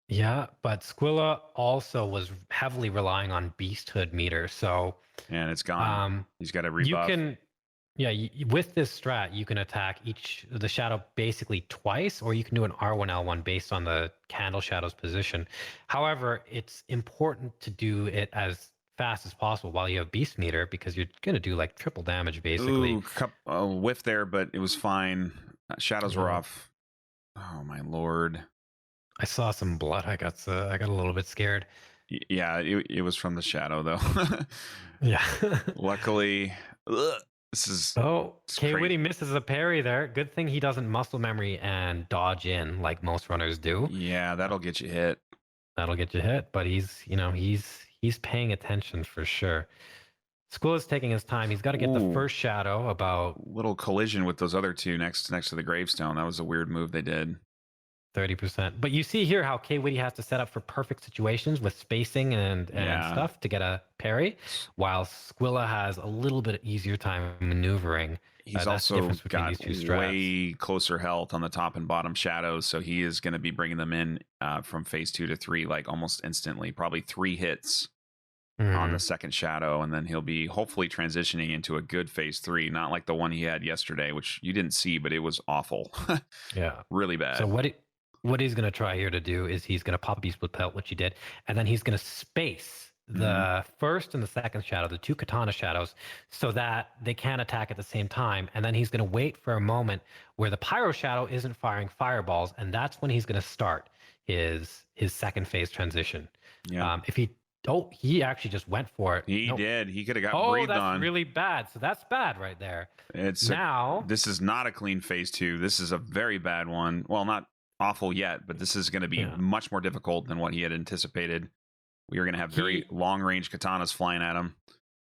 Yeah, but Squilla also was heavily relying on Beasthood meter. So And it's gone. He's got to rebuff. you can, with this strat, you can attack the shadow basically twice, or you can do an R1L1 based on the candle shadow's position. However, it's important to do it as fast as possible while you have Beast meter because you're going to do like triple damage basically. Ooh, whiff there, but it was fine. Shadows were Yeah. off. Oh my lord. I saw some blood. I got a little bit scared. Yeah, it was from the shadow though. Yeah. Luckily, this is Oh, it's Kwitty crazy. misses a parry there. Good thing he doesn't muscle memory and dodge in like most runners do. Yeah, that'll get you hit. That'll get you hit, but he's paying attention for sure. School is taking his time. He's got to get the Ooh. first shadow about Little collision with those other two next to the gravestone. That was a weird move they did. 30%. But you see here how Kwitty has to set up for perfect situations with spacing and Yeah. stuff to get a parry, while Squilla has a little bit easier time maneuvering. He's That's the also difference between got these two strats. way closer health on the top and bottom shadows, so he is going to be bringing them in from phase 2 to 3 like almost instantly. Probably 3 hits on the second shadow, and then he'll be hopefully transitioning into a good phase 3, not like the one he had yesterday, which you didn't see, but it was awful. Yeah. Really bad. So what he's going to try here to do is he's going to pop a beast split pelt, which he did, and then he's going to space the first and the second shadow, the two katana shadows, so that they can't attack at the same time. And then he's going to wait for a moment where the pyro shadow isn't firing fireballs, and that's when he's going to start his second phase transition. Yeah. He actually just went for it. He Nope. did. He could have got Oh, breathed that's on. really bad. So that's bad right there. It's Now, this is not a clean phase 2. This is a very bad one. Well, not awful yet, but this is going to be Yeah. much more difficult than what he had anticipated. We were going to have very long range katanas flying at him.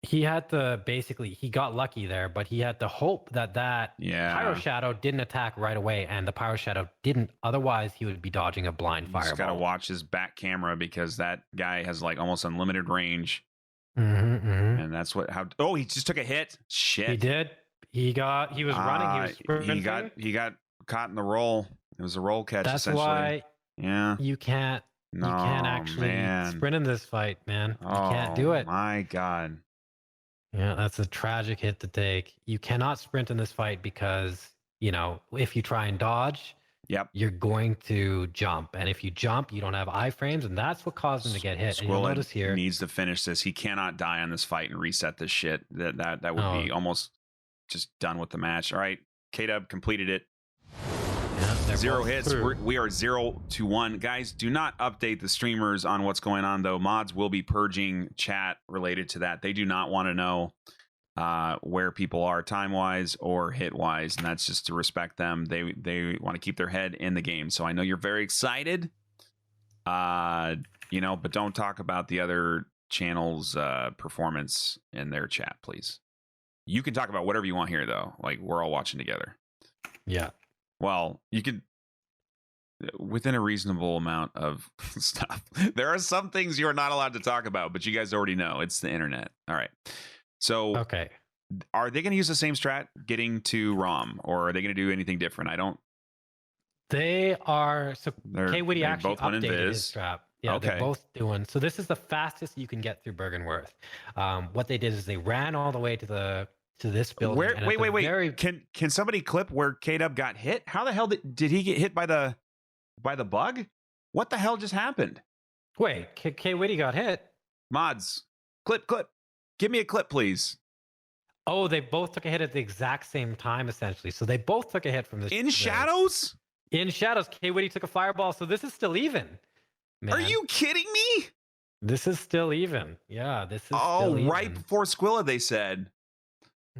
he had to he got lucky there, but he had to hope that pyro shadow didn't attack right away, and the pyro shadow didn't. Otherwise, he would be dodging a blind He's fireball. got to watch his back camera because that guy has like almost unlimited range, and that's he just took a hit. Shit, He did. He was running. He was sprinting. he got caught in the roll. It was a roll catch. That's essentially. why Yeah. you can't actually sprint in this fight, man. You can't do it. My God. Yeah, that's a tragic hit to take. You cannot sprint in this fight because, if you try and dodge, you're going to jump. And if you jump, you don't have iframes, and that's what caused him to get hit. And you'll notice here, needs to finish this. He cannot die on this fight and reset this shit. That would be almost just done with the match. All right, K-Dub completed it. Yeah, 0 hits. We are 0-1. Guys, do not update the streamers on what's going on, though. Mods will be purging chat related to that. They do not want to know where people are time-wise or hit-wise, and that's just to respect them. They want to keep their head in the game. So I know you're very excited, but don't talk about the other channel's performance in their chat, please. You can talk about whatever you want here, though. Like, we're all watching together. Yeah. Well, you could, within a reasonable amount of stuff. There are some things you are not allowed to talk about, but you guys already know. It's the internet. All right. So, okay. Are they going to use the same strat getting to ROM, or are they going to do anything different? They are. So, Kwitty actually both went updated Invis. his strat. Yeah, Okay. They're both doing. So this is the fastest you can get through Bergenworth. What they did is they ran all the way to this building. Wait. Can somebody clip where K-Dub got hit? How the hell did he get hit by the bug? What the hell just happened? Wait, Kwitty got hit. Mods, clip. Give me a clip, please. Oh, they both took a hit at the exact same time, essentially. So they both took a hit from this. In shadows? In shadows. Kwitty took a fireball, so this is still even. Man. Are you kidding me? This is still even. Yeah, this is still even. Right before Squilla, they said.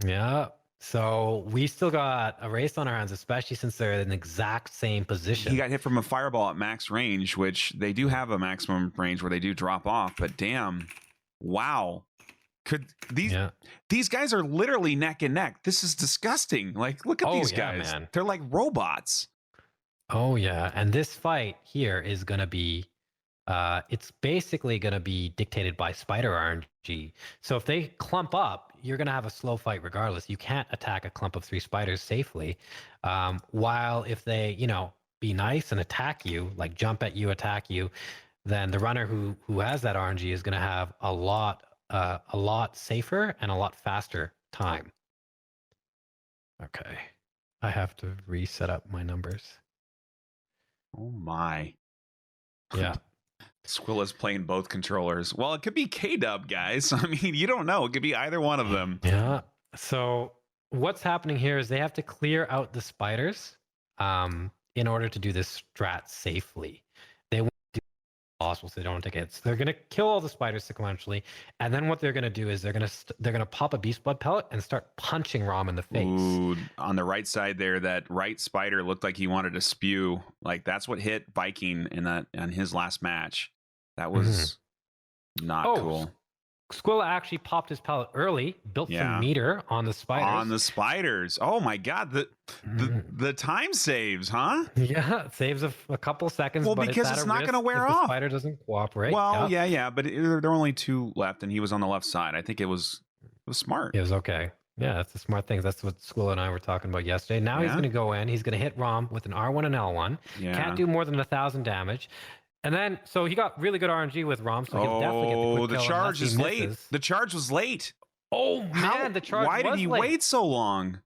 Yeah. So we still got a race on our hands, especially since they're in the exact same position. He got hit from a fireball at max range, which they do have a maximum range where they do drop off, but damn. Wow. Could these guys are literally neck and neck. This is disgusting. Like, look at these guys. Man. They're like robots. Oh yeah. And this fight here is gonna be it's basically going to be dictated by spider RNG. So if they clump up, you're going to have a slow fight regardless. You can't attack a clump of 3 spiders safely. While if they, be nice and attack you, like jump at you, attack you, then the runner who has that RNG is going to have a lot safer and a lot faster time. Okay. I have to reset up my numbers. Oh my. Yeah. Squilla's playing both controllers. Well, it could be K-Dub, guys. I mean, you don't know. It could be either one of them. Yeah. So what's happening here is they have to clear out the spiders in order to do this strat safely. possible so they don't take hits. They're gonna kill all the spiders sequentially, and then what they're gonna do is they're gonna pop a beast blood pellet and start punching Rom in the face. Ooh, on the right side there, that right spider looked like he wanted to spew. Like that's what hit Viking in his last match. That was not cool. Squilla actually popped his pellet early, built some meter on the spiders. On the spiders. Oh my god, the time saves, huh? Yeah, it saves a couple seconds. Well, but because it's not going to wear if off. The spider doesn't cooperate. Well, yeah, but there are only 2 left, and he was on the left side. I think it was smart. It was okay. Yeah, that's the smart thing. That's what Squilla and I were talking about yesterday. Now he's going to go in. He's going to hit Rom with an R1 and L1. Yeah. Can't do more than 1,000 damage. And then, so he got really good RNG with Rom, so he'll definitely get the quick kill. The charge is late. The charge was late. Oh, man, the charge Why did he wait so long?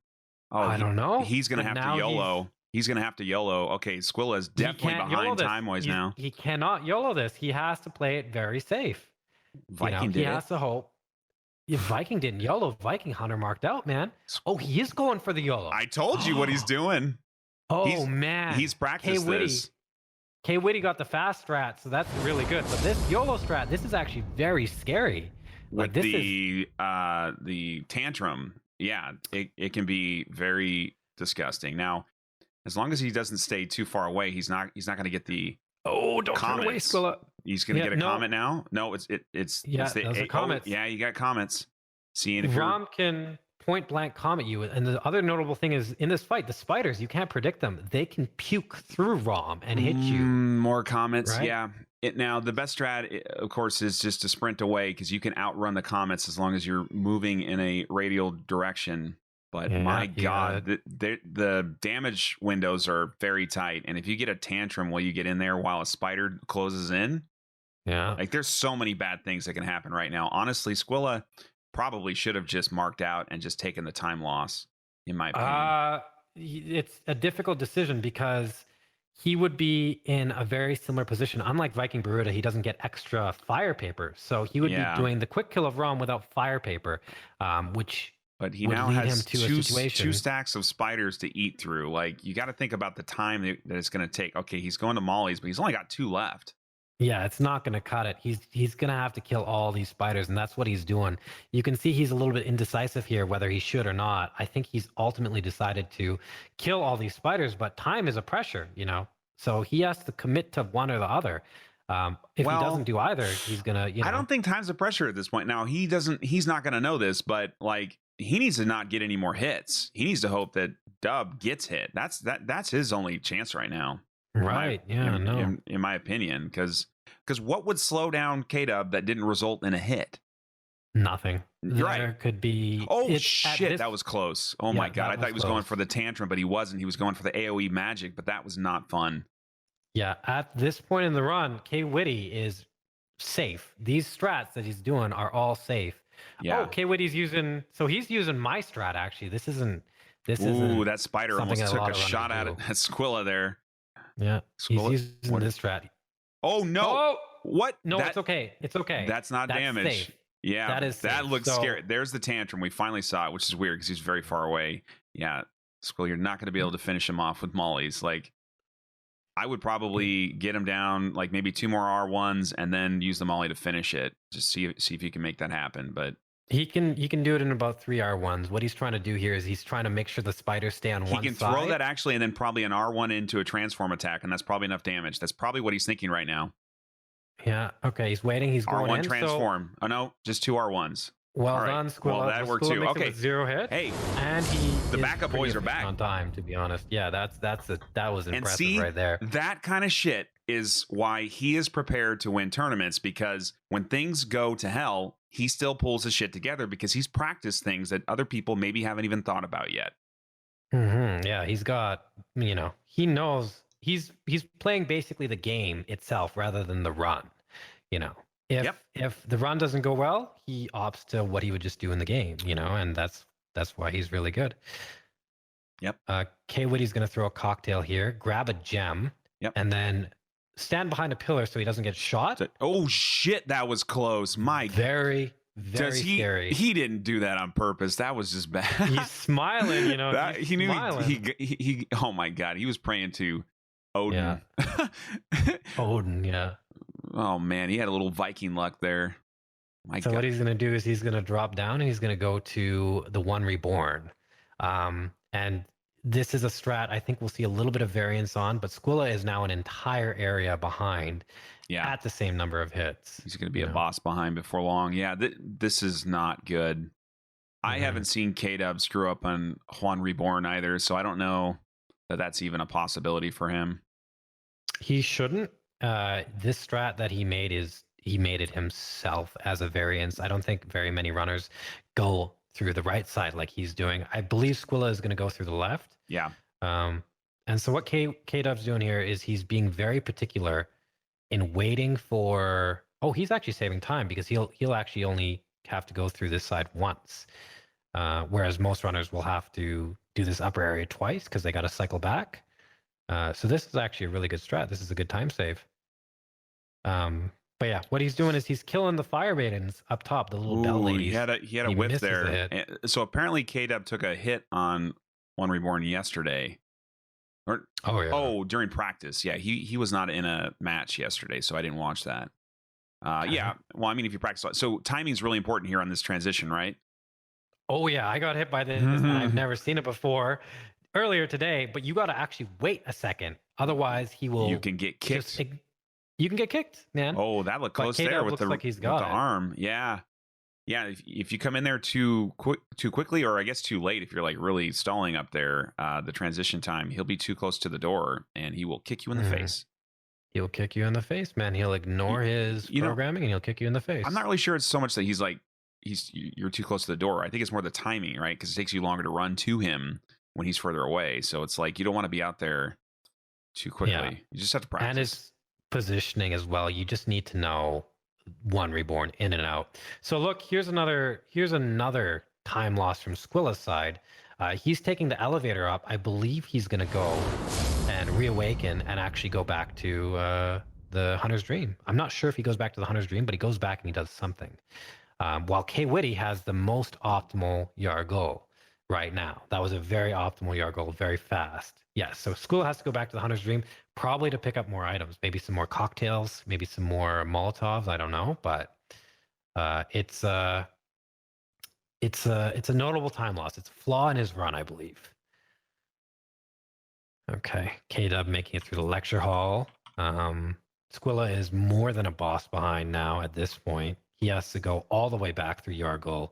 Oh, I don't know. He's going to have to YOLO. He's going to have to YOLO. Okay, Squilla is definitely behind time-wise now. He cannot YOLO this. He has to play it very safe. Viking did He has to hope. If Viking didn't YOLO, Viking Hunter marked out, man. Oh, he is going for the YOLO. I told you what he's doing. Oh, man. He's practiced this. Kwitty got the fast strat, so that's really good. But this YOLO strat, this is actually very scary. With the tantrum, yeah, it can be very disgusting. Now, as long as he doesn't stay too far away, he's not going to get the don't turn away, Squilla. He's going to get a comment now. No, it's the comments. Yeah, you got comments. Seeing if Rom can point blank comment you, and the other notable thing is in this fight, the spiders, you can't predict them. They can puke through Rom and hit you. More comments, right? Yeah. Now the best strat, of course, is just to sprint away because you can outrun the comets as long as you're moving in a radial direction. But my God, the damage windows are very tight, and if you get a tantrum while you get in there while a spider closes in, like there's so many bad things that can happen right now. Honestly, Squilla probably should have just marked out and just taken the time loss, in my opinion. It's a difficult decision because he would be in a very similar position. Unlike Viking Baruda, he doesn't get extra fire paper. So he would be doing the quick kill of Rom without fire paper, which but he now has two stacks of spiders to eat through. Like, you got to think about the time that it's going to take. Okay, he's going to Molly's, but he's only got 2 left. Yeah, it's not going to cut it. He's going to have to kill all these spiders, and that's what he's doing. You can see he's a little bit indecisive here, whether he should or not. I think he's ultimately decided to kill all these spiders, but time is a pressure, So he has to commit to one or the other. If he doesn't do either, he's going to, I don't think time's a pressure at this point. Now, he's not going to know this, but like, he needs to not get any more hits. He needs to hope that Dub gets hit. That's his only chance right now. Right. In my opinion, because what would slow down K-Dub that didn't result in a hit? Nothing. Right. There could be. Oh shit, that was close. Oh my God, I thought he was going for the tantrum, but he wasn't. He was going for the AOE magic, but that was not fun. Yeah, at this point in the run, Kwitty is safe. These strats that he's doing are all safe. Yeah. Oh, Kwitty's using. So he's using my strat actually. This isn't. Ooh, that spider almost took a shot at it. That Squilla there. Yeah, Squilla, he's using this strat. Oh no! Oh! What? No, it's okay. It's okay. That's not damage. Safe. Yeah, that is safe. That looks scary. There's the tantrum. We finally saw it, which is weird because he's very far away. Yeah, Squilla, you're not going to be able to finish him off with mollies. Like, I would probably get him down like maybe 2 more R1s and then use the molly to finish it. Just see if you can make that happen. But he can do it in about 3 R1s. What he's trying to do here is he's trying to make sure the spiders stay on one side. He can throw that actually and then probably an R1 into a transform attack, and that's probably enough damage. That's probably what he's thinking right now. Yeah, okay, he's waiting. He's going R1 in. transform. Oh no, just 2 R1s. Well done, Squilla. Well, that worked too. Okay, 0 hit. Hey, and the backup boys are back on time. To be honest, yeah, that was impressive and see, right there. That kind of shit is why he is prepared to win tournaments, because when things go to hell, he still pulls his shit together because he's practiced things that other people maybe haven't even thought about yet. Mm-hmm. Yeah, he's got, he knows he's playing basically the game itself rather than the run. If the run doesn't go well, he opts to what he would just do in the game, and that's why he's really good. Yep. Kwitty's going to throw a cocktail here, grab a gem, and then stand behind a pillar so he doesn't get shot. Oh shit, that was close. My very scary. He didn't do that on purpose. That was just bad. He's smiling, he knew he oh my God, he was praying to Odin. Yeah. Odin, yeah. Oh man, he had a little Viking luck there. My So God. what he's going to do is he's going to drop down and he's going to go to the one reborn. And this is a strat I think we'll see a little bit of variance on, but Squilla is now an entire area behind Yeah, at the same number of hits. he's going to be you a know? boss behind before long. Yeah, this is not good. I Mhm. haven't seen K-Dub screw up on Juan Reborn either, so I don't know that that's even a possibility for him. He shouldn't. This strat that he made is he made it himself as a variance. I don't think very many runners go through the right side like he's doing. I believe Squilla is going to go through the left. Yeah, And so what K-Dub's doing here is he's being very particular in waiting for. Oh, he's actually saving time because he'll actually only have to go through this side once, whereas most runners will have to do this upper area twice because they got to cycle back. So this is actually a really good strat. This is a good time save. But yeah, what he's doing is he's killing the fire maidens up top, the little bell Ooh, ladies. he had a He whiff misses there. the hit. And so apparently K-Dub took a hit on One Reborn yesterday. Or Oh yeah. oh, during practice. Yeah, he was not in a match yesterday, so I didn't watch that. Yeah, well, I mean, if you practice, so timing is really important here on this transition, right? Oh yeah, I got hit by this, and I've never seen it before. Earlier today, but you got to actually wait a second, otherwise he will. You can get kicked. You can get kicked, man. Oh, that looked But close K-Dub there with looks the, like he's with got the it. arm. Yeah. Yeah, if you come in there too quickly, or I guess too late, if you're like really stalling up there, the transition time, he'll be too close to the door and he will kick you in the face. He'll kick you in the face, man. He'll ignore his programming and he'll kick you in the face. I'm not really sure it's so much that you're too close to the door. I think it's more the timing, right? Because it takes you longer to run to him when he's further away. So it's like you don't want to be out there too quickly. Yeah. You just have to practice. And his positioning as well. You just need to know one reborn in and out. So look, here's another time loss from Squilla's side. He's taking the elevator up. I believe he's going to go and reawaken and actually go back to the Hunter's Dream. I'm not sure if he goes back to the Hunter's Dream, but he goes back and he does something. While Kwitty has the most optimal yard goal right now. That was a very optimal yard goal, very fast. Yes, so Squilla has to go back to the Hunter's Dream, probably to pick up more items, maybe some more cocktails, maybe some more Molotovs. I don't know, but it's a notable time loss. It's a flaw in his run, I believe. Okay, K-Dub making it through the lecture hall. Squilla is more than a boss behind now at this point. He has to go all the way back through Yargle.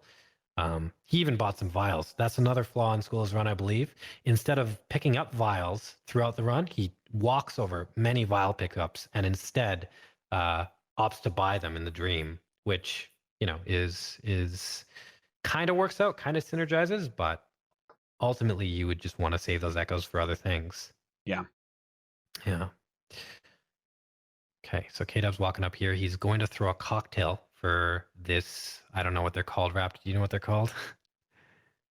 He even bought some vials. That's another flaw in Squilla's run, I believe. Instead of picking up vials throughout the run, he walks over many vial pickups and instead opts to buy them in the dream, which is kind of works out, kind of synergizes, but ultimately you would just want to save those echoes for other things. Yeah. Okay, so K-Dub's walking up here. He's going to throw a cocktail for this. I don't know what they're called, Raptor. Do you know what they're called?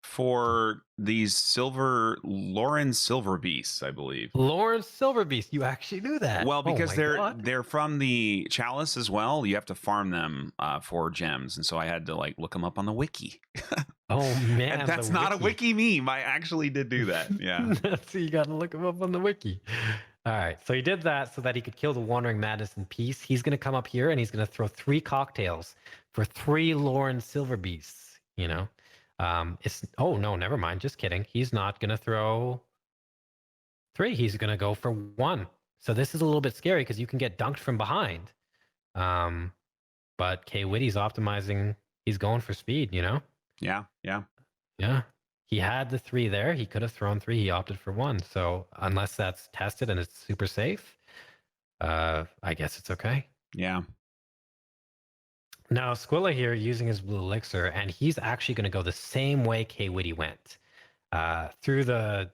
For these Lauren Silver Beasts, I believe. Lauren Silver Beast. You actually knew that. Well, because God. they're from the Chalice as well. You have to farm them for gems, and so I had to look them up on the wiki. Oh man, that's not a wiki meme. I actually did do that. Yeah. So you got to look them up on the wiki. All right, so he did that so that he could kill the Wandering Madness in peace. He's going to come up here and he's going to throw 3 cocktails for 3 Lauren Silver Beasts. Oh no, never mind. Just kidding. He's not going to throw 3. He's going to go for 1. So this is a little bit scary because you can get dunked from behind. But Kwitty's optimizing. He's going for speed. Yeah. He had the 3 there. He could have thrown 3. He opted for 1. So unless that's tested and it's super safe, I guess it's okay. Yeah. Now Squilla here using his blue elixir, and he's actually going to go the same way Kwitty went, through the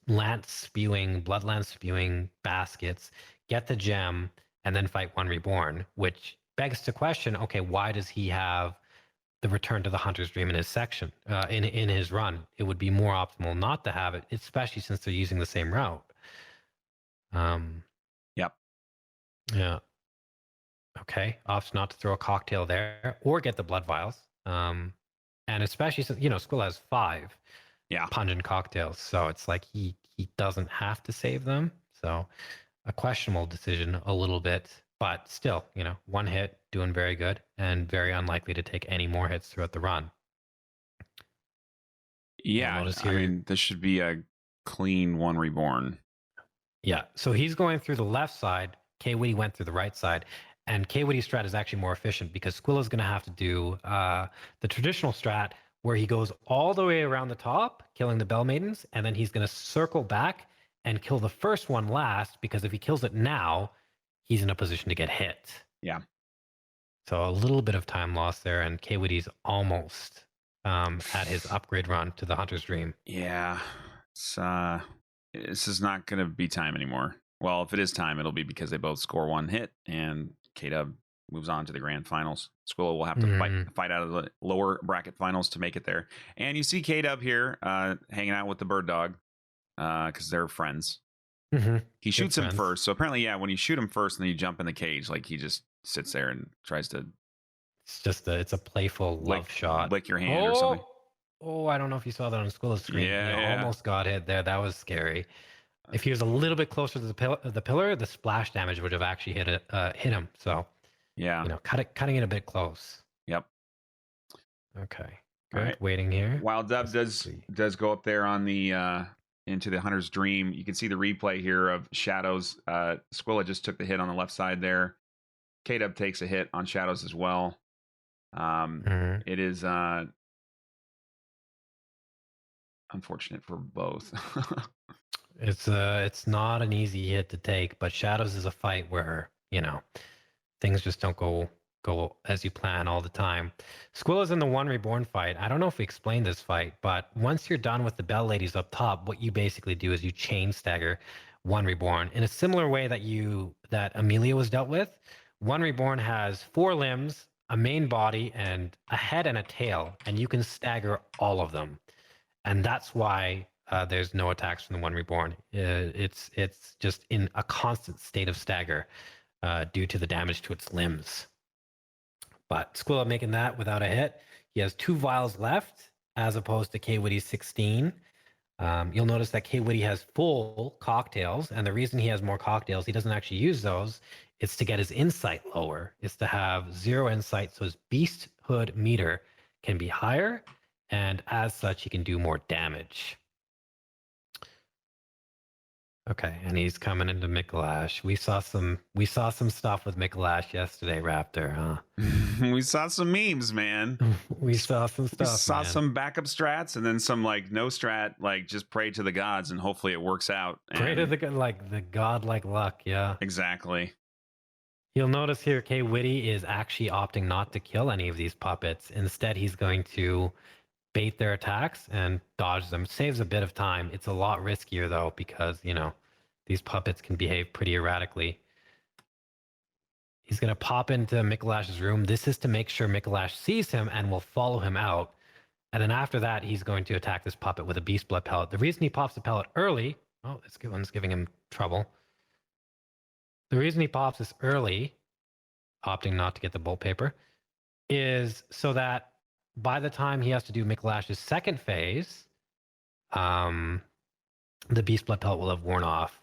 bloodlance spewing baskets, get the gem, and then fight one reborn. Which begs to question: okay, why does he have the return to the Hunter's Dream in his section, in his run? It would be more optimal not to have it, especially since they're using the same route. Yep. Yeah. Okay. Opts not to throw a cocktail there or get the blood vials. And especially since Squill has 5 pungent cocktails, so it's like he doesn't have to save them. So a questionable decision a little bit. But still, one hit, doing very good, and very unlikely to take any more hits throughout the run. Yeah, notice I here- mean, this should be a clean one reborn. Yeah, so he's going through the left side. Kwitty went through the right side. And Kwitty's strat is actually more efficient because Squilla's going to have to do the traditional strat where he goes all the way around the top, killing the Bell Maidens, and then he's going to circle back and kill the first one last, because if he kills it now, he's in a position to get hit. Yeah. So a little bit of time lost there, and Kwitty's almost at his upgrade run to the Hunter's Dream. Yeah, it's this is not going to be time anymore. Well, if it is time, it'll be because they both score one hit, and K-Dub moves on to the grand finals. Squilla will have to fight out of the lower bracket finals to make it there. And you see K-Dub here hanging out with the bird dog because they're friends. Mm-hmm. He shoots him first. So apparently, yeah, when you shoot him first and then you jump in the cage, like he just sits there and tries to... It's a playful love shot. Lick your hand or something. Oh, I don't know if you saw that on Squilla's screen. Yeah. He almost got hit there. That was scary. If he was a little bit closer to the pillar, the splash damage would have actually hit him. So, yeah, cutting it a bit close. Yep. Okay. Good. All right. Waiting here. While Dub does go up there on the into the Hunter's Dream, you can see the replay here of Shadows. Squilla just took the hit on the left side there. K-Dub takes a hit on Shadows as well. It is unfortunate for both. It's not an easy hit to take, but Shadows is a fight where things just don't go as you plan all the time. Squilla's in the one reborn fight. I don't know if we explained this fight, but once you're done with the Bell Ladies up top, what you basically do is you chain stagger one reborn in a similar way that Amelia was dealt with. One reborn has 4 limbs, a main body, and a head and a tail, and you can stagger all of them. And that's why there's no attacks from the one reborn. It's just in a constant state of stagger due to the damage to its limbs. But Squilla making that without a hit. He has 2 vials left as opposed to Kwitty's 16. You'll notice that Kwitty has full cocktails, and the reason he has more cocktails, he doesn't actually use those. It's to get his insight lower. It's to have 0 insight, so his beasthood meter can be higher, and as such, he can do more damage. Okay, and he's coming into Mikolash. We saw some stuff with Mikolash yesterday, Raptor, huh? We saw some memes, man. We saw some stuff. We saw some backup strats and then some like no strat, like just pray to the gods and hopefully it works out. Pray to the godlike luck, yeah. Exactly. You'll notice here Kwitty is actually opting not to kill any of these puppets. Instead, he's going to bait their attacks and dodge them. Saves a bit of time. It's a lot riskier though, because these puppets can behave pretty erratically. He's going to pop into Mikolash's room. This is to make sure Mikolash sees him and will follow him out. And then after that, he's going to attack this puppet with a beast blood pellet. The reason he pops the pellet early, this one's giving him trouble. The reason he pops this early, opting not to get the bolt paper, is so that by the time he has to do Mikolash's second phase, the beast blood pellet will have worn off.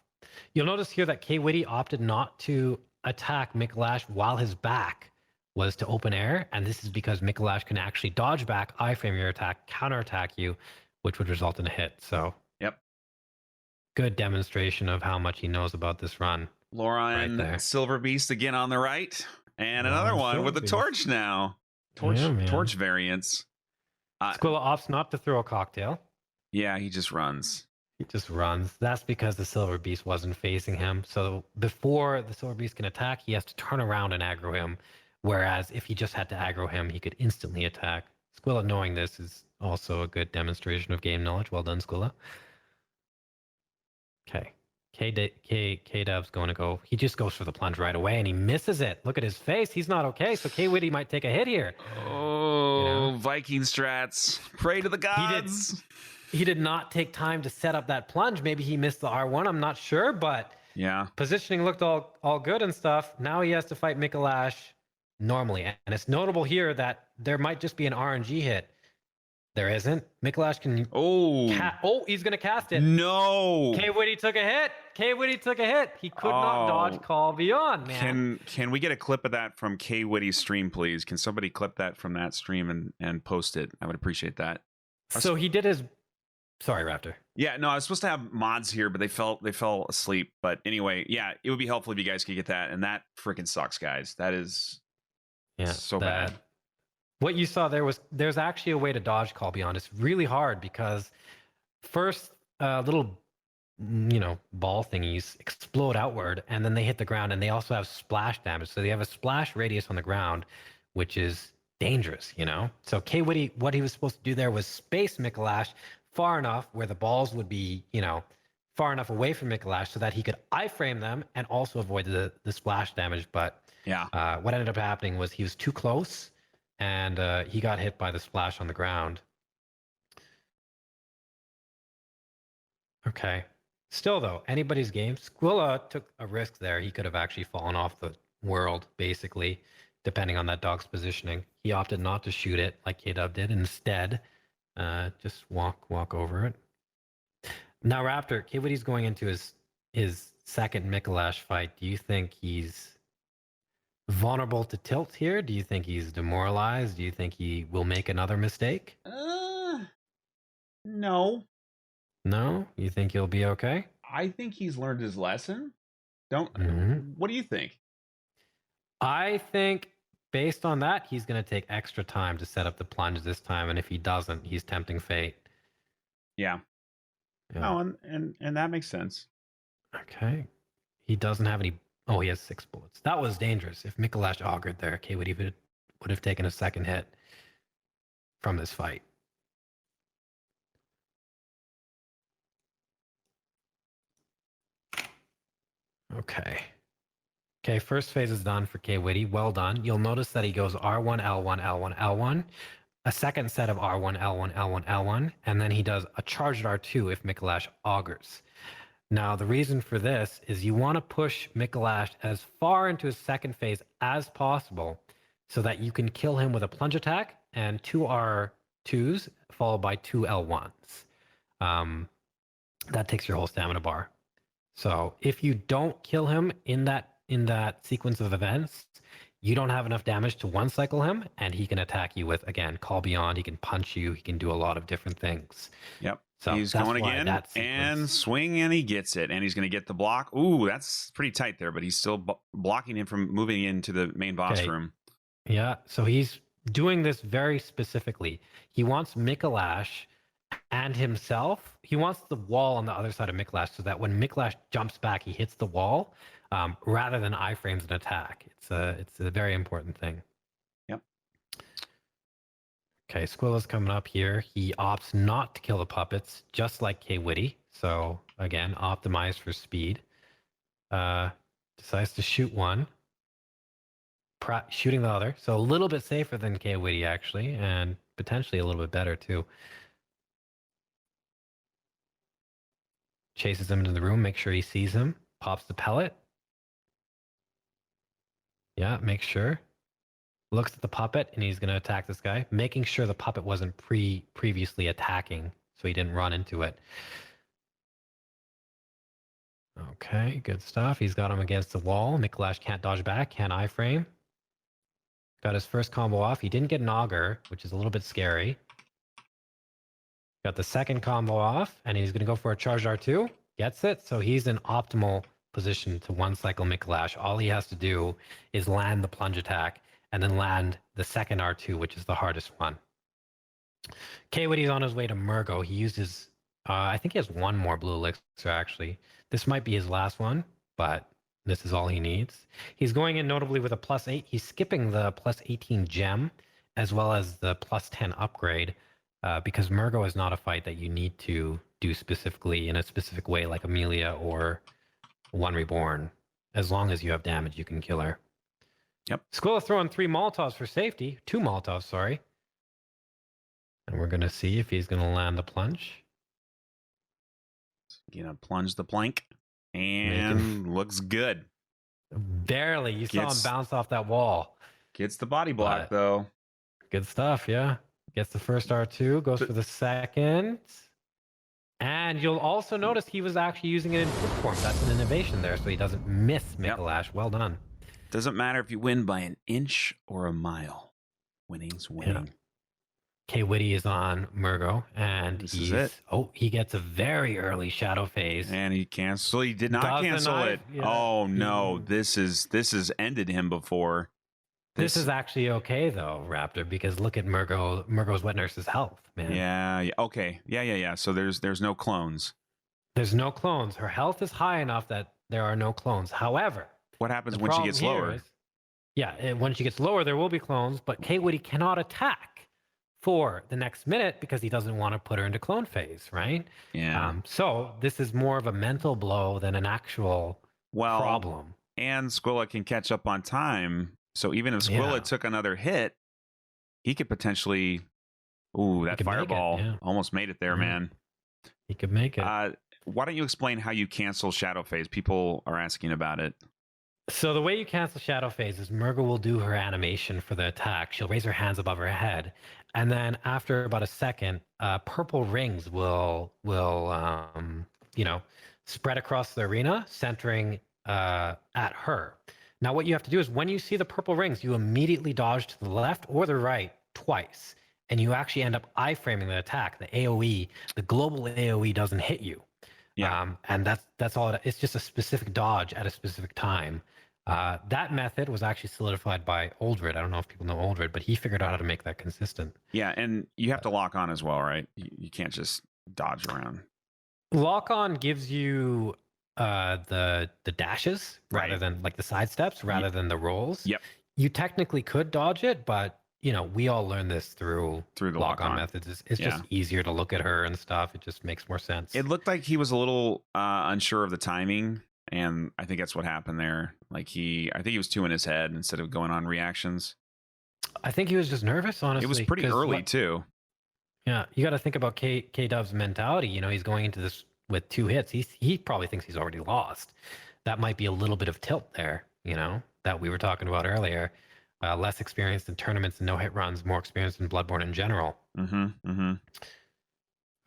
You'll notice here that Kwitty opted not to attack Mikolash while his back was to open air, and this is because Mikolash can actually dodge back, iframe your attack, counterattack you, which would result in a hit. So, yep, good demonstration of how much he knows about this run. Laura and right Silver Beast again on the right, and another one with the torch now. Torch variants. Squilla opts not to throw a cocktail. Yeah, he just runs. He just runs. That's because the Silver Beast wasn't facing him. So before the Silver Beast can attack, he has to turn around and aggro him. Whereas if he just had to aggro him, he could instantly attack. Squilla knowing this is also a good demonstration of game knowledge. Well done, Squilla. Okay. K-Dub's going to go. He just goes for the plunge right away, and he misses it. Look at his face. He's not okay. So Kwitty might take a hit here. Oh, Viking strats. Pray to the gods. He did not take time to set up that plunge. Maybe he missed the R1. I'm not sure, but yeah, positioning looked all good and stuff. Now he has to fight Mikolash normally. And it's notable here that there might just be an RNG hit. There isn't. Mikolash can. Oh, He's gonna cast it. no. Kwitty took a hit. Kwitty took a hit. He could not dodge call beyond, man. Can we get a clip of that from Kwitty's stream, please? Can somebody clip that from that stream and post it? I would appreciate that. So he did his. Sorry, Raptor. Yeah, no, I was supposed to have mods here, but they fell asleep. But anyway, yeah, it would be helpful if you guys could get that. And that freaking sucks, guys. That is so bad. What you saw there's actually a way to dodge call beyond. It's really hard because first little ball thingies explode outward and then they hit the ground, and they also have splash damage. So they have a splash radius on the ground, which is dangerous, So Kwitty, what he was supposed to do there was space Mikolash far enough where the balls would be, far enough away from Mikolash so that he could iframe them and also avoid the splash damage. But yeah, what ended up happening was he was too close, and he got hit by the splash on the ground. Okay. Still, though, anybody's game. Squilla took a risk there. He could have actually fallen off the world, basically, depending on that dog's positioning. He opted not to shoot it like K-Dub did. Instead, just walk over it. Now, Raptor, Kwitty's going into his second Mikolash fight. Do you think he's vulnerable to tilt here? Do you think he's demoralized? Do you think he will make another mistake? No. No? You think he'll be okay? I think he's learned his lesson. What do you think? I think based on that, he's going to take extra time to set up the plunge this time, and if he doesn't, he's tempting fate. Yeah. No, and that makes sense. Okay. He doesn't have any. Oh, he has 6 bullets. That was dangerous. If Mikolash augured there, Kwitty would have taken a second hit from this fight. Okay, first phase is done for Kwitty. Well done. You'll notice that he goes R1, L1, L1, L1, a second set of R1, L1, L1, L1, and then he does a charged R2 if Mikolash augurs. Now, the reason for this is you want to push Mikolash as far into his second phase as possible so that you can kill him with a plunge attack and 2 R2s followed by 2 L1s. That takes your whole stamina bar. So if you don't kill him in that sequence of events, you don't have enough damage to one cycle him, and he can attack you with, again, call beyond. He can punch you. He can do a lot of different things. Yep. So he's going again and swing, and he gets it, and he's going to get the block. Ooh, that's pretty tight there, but he's still blocking him from moving into the main boss room. Yeah, so he's doing this very specifically. He wants Mikolash and himself. He wants the wall on the other side of Mikolash so that when Mikolash jumps back, he hits the wall rather than iframes an attack. It's a very important thing. Yep. Okay, Squilla's coming up here. He opts not to kill the puppets, just like Kwitty. So again, optimized for speed. Decides to shoot one. Shooting the other. So a little bit safer than Kwitty, actually, and potentially a little bit better, too. Chases him into the room, makes sure he sees him. Pops the pellet. Yeah, make sure. Looks at the puppet, and he's going to attack this guy, making sure the puppet wasn't previously attacking, so he didn't run into it. Okay, good stuff. He's got him against the wall. Mikolash can't dodge back, can't iframe. Got his first combo off. He didn't get an auger, which is a little bit scary. Got the second combo off, and he's going to go for a charged R2. Gets it, so he's in optimal position to one cycle Mikolash. All he has to do is land the plunge attack and then land the second R2, which is the hardest one. Kwitty's on his way to Murgo. He used his, I think he has one more blue elixir, actually. This might be his last one, but this is all he needs. He's going in notably with a +8. He's skipping the +18 gem, as well as the +10 upgrade, because Murgo is not a fight that you need to do specifically in a specific way, like Amelia or One Reborn. As long as you have damage, you can kill her. Yep. Squilla throwing 3 Molotovs for safety. 2 Molotovs, sorry. And we're going to see if he's going to land the plunge. Gonna plunge the plank, and looks good. Barely. You saw him bounce off that wall. Gets the body block, though. Good stuff, yeah. Gets the first R2, goes for the second. And you'll also notice he was actually using it in quick form. That's an innovation there, so he doesn't miss Mikolash. Well done. Doesn't matter if you win by an inch or a mile. Winning's winning. Kwitty is on Murgo, and This is it. he gets a very early shadow phase. And he canceled. He did not Doesn't cancel I- it. yeah. Oh no, this has ended him before. This is actually okay though, Raptor, because look at Murgo's wet nurse's health, man. Yeah. Okay. Yeah. So there's no clones. There's no clones. Her health is high enough that there are no clones. However, What happens the when she problem gets here lower? when she gets lower, there will be clones, but Kwitty cannot attack for the next minute because he doesn't want to put her into clone phase, right? Yeah. So this is more of a mental blow than an actual problem. And Squilla can catch up on time. So even if Squilla took another hit, he could potentially. Ooh, that could make it, fireball almost made it there, man. He could make it. Why don't you explain how you cancel Shadow Phase? People are asking about it. So the way you cancel Shadow Phase is Murgo will do her animation for the attack. She'll raise her hands above her head, and then after about a second, purple rings will spread across the arena, centering at her. Now, what you have to do is when you see the purple rings, you immediately dodge to the left or the right twice, and you actually end up iframing the attack. The AOE, the global AOE, doesn't hit you. Yeah. And that's all. It's just a specific dodge at a specific time. That method was actually solidified by Oldred. I don't know if people know Oldred, but he figured out how to make that consistent. Yeah, and you have to lock on as well, right? You can't just dodge around. Lock on gives you the dashes rather than like the side steps rather than the rolls. Yep. You technically could dodge it, but we all learned this through the lock on lock-on methods. It's just easier to look at her and stuff. It just makes more sense. It looked like he was a little unsure of the timing, and I think that's what happened there. Like I think he was two in his head instead of going on reactions. I think he was just nervous, honestly. It was pretty early too. Yeah, you got to think about K Dub's mentality. He's going into this with 2 hits. He probably thinks he's already lost. That might be a little bit of tilt there, that we were talking about earlier. Less experienced in tournaments and no hit runs, more experienced in Bloodborne in general.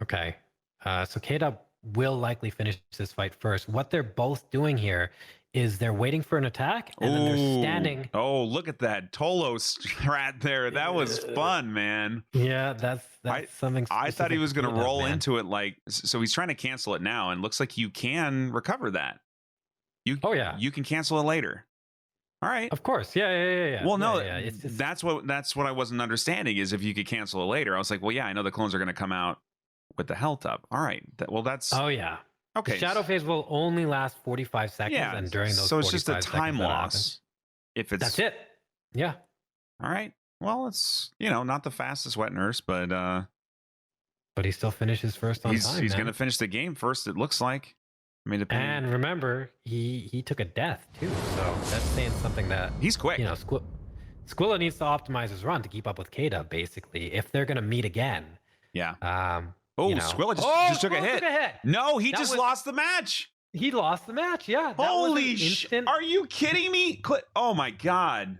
Okay, so K Dub will likely finish this fight first. What they're both doing here is they're waiting for an attack and then they're standing. Oh, look at that Tolo strat there. That was fun, man. Yeah, that's something. I thought he was going to roll man. into it so he's trying to cancel it now, and looks like you can recover that. You can cancel it later. All right. Of course. Yeah. Well, no, It's just... that's what I wasn't understanding is if you could cancel it later. I was like, well, yeah, I know the clones are going to come out with the health up. All right. That's Oh yeah. Okay. The shadow phase will only last 45 seconds, and during those, so it's just a 45 time seconds loss. If it's that's it. Yeah. All right. Well, it's not the fastest wet nurse, but he still finishes first on time. He's going to finish the game first. It looks like. I mean, and remember, he took a death too, so that's saying something that he's quick. Squilla needs to optimize his run to keep up with K-Dub, basically, if they're going to meet again. Yeah. Squilla just took a hit. No, he just lost the match. He lost the match. Yeah. Holy shit! Are you kidding me? Oh my god.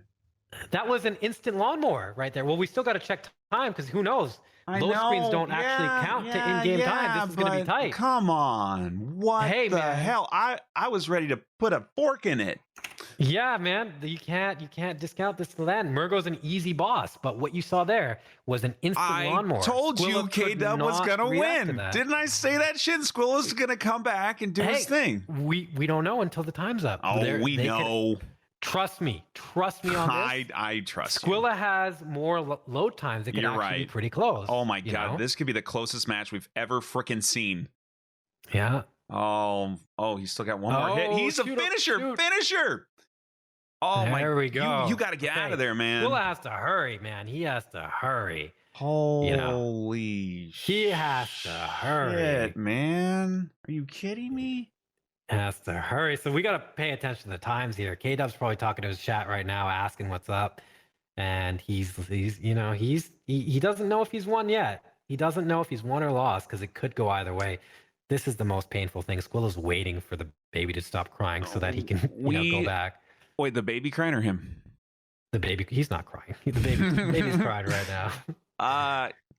That was an instant lawnmower right there. Well, we still got to check time because who knows? Those screens don't actually count to in-game time. This is going to be tight. Come on. What the hell? I was ready to put a fork in it. Yeah, man. You can't discount this to that. Murgo's an easy boss, but what you saw there was an instant lawnmower. I told you K-Dub was going to win. Didn't I say that shit? Squilla's going to come back and do his thing. We don't know until the time's up. Oh, we know. Trust me on this. I trust Squilla has more load times. It could actually be pretty close. Oh my god, this could be the closest match we've ever freaking seen. Yeah. Oh, he's still got one more hit. He's a finisher. Finisher. Oh my! There we go. You got to get out of there, man. Squilla has to hurry, man. He has to hurry. Holy He has to hurry. Shit, man. Are you kidding me? Has to hurry. So we got to pay attention to the times here. K-Dub's probably talking to his chat right now, asking what's up. And he doesn't know if he's won yet. He doesn't know if he's won or lost because it could go either way. This is the most painful thing. Squilla's waiting for the baby to stop crying so that he can go back. Wait, the baby crying or him? The baby, he's not crying. The baby's crying right now.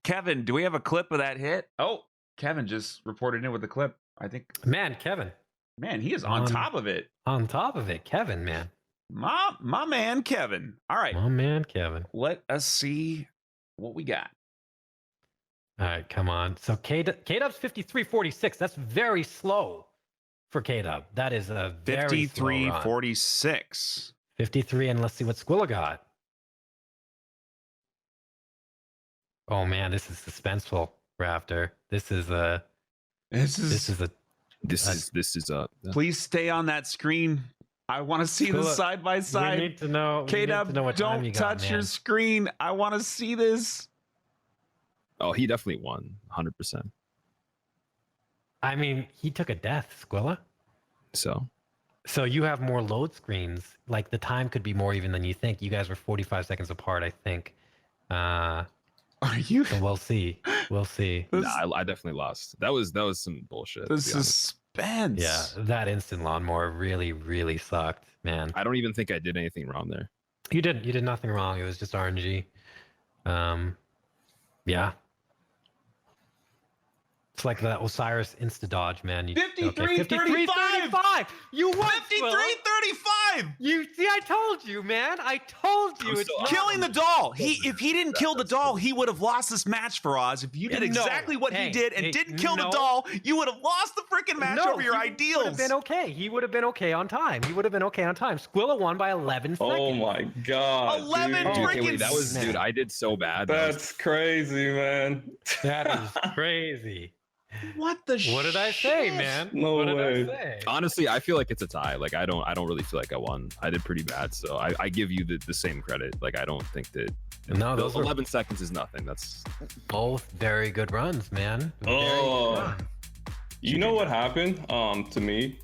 Kevin, do we have a clip of that hit? Oh, Kevin just reported in with the clip. I think. Man, Kevin. Man, he is on top of it. On top of it, Kevin, man. My man, Kevin. All right. My man, Kevin. Let us see what we got. All right, come on. So K-Dub's 53.46. That's very slow for K-Dub. That is a very 53.46. 53, and let's see what Squilla got. Oh man, this is suspenseful, Raptor. This is a. Please stay on that screen. I want to see this side by side. We need to know. K-Dub, don't touch your screen. I want to see this. Oh, he definitely won, 100%. I mean, he took a death, Squilla. So you have more load screens. Like the time could be more even than you think. You guys were 45 seconds apart, I think. Are you? So we'll see. We'll see. Nah, I definitely lost. That was some bullshit. The suspense. Yeah, that instant lawnmower really, really sucked, man. I don't even think I did anything wrong there. You did nothing wrong. It was just RNG. Yeah. It's like that Osiris insta dodge, man. 53-35. You won. 53-35. You see, I told you, man. I told you. It's killing the doll. If he didn't kill the doll, he would have lost this match for Oz. If you did exactly what he did and didn't kill the doll, you would have lost the freaking match over your ideals. He would have been okay. He would have been okay on time. Squilla won by 11 seconds. Oh my god. 11 freaking that was, dude, I did so bad. That's crazy, man. That is crazy. What the What did I say, man? No what way. Did I say? Honestly, I feel like it's a tie. Like I don't really feel like I won. I did pretty bad, so I give you the same credit. Like I don't think that those 11 seconds is nothing. That's both very good runs, man. You know what happened to me?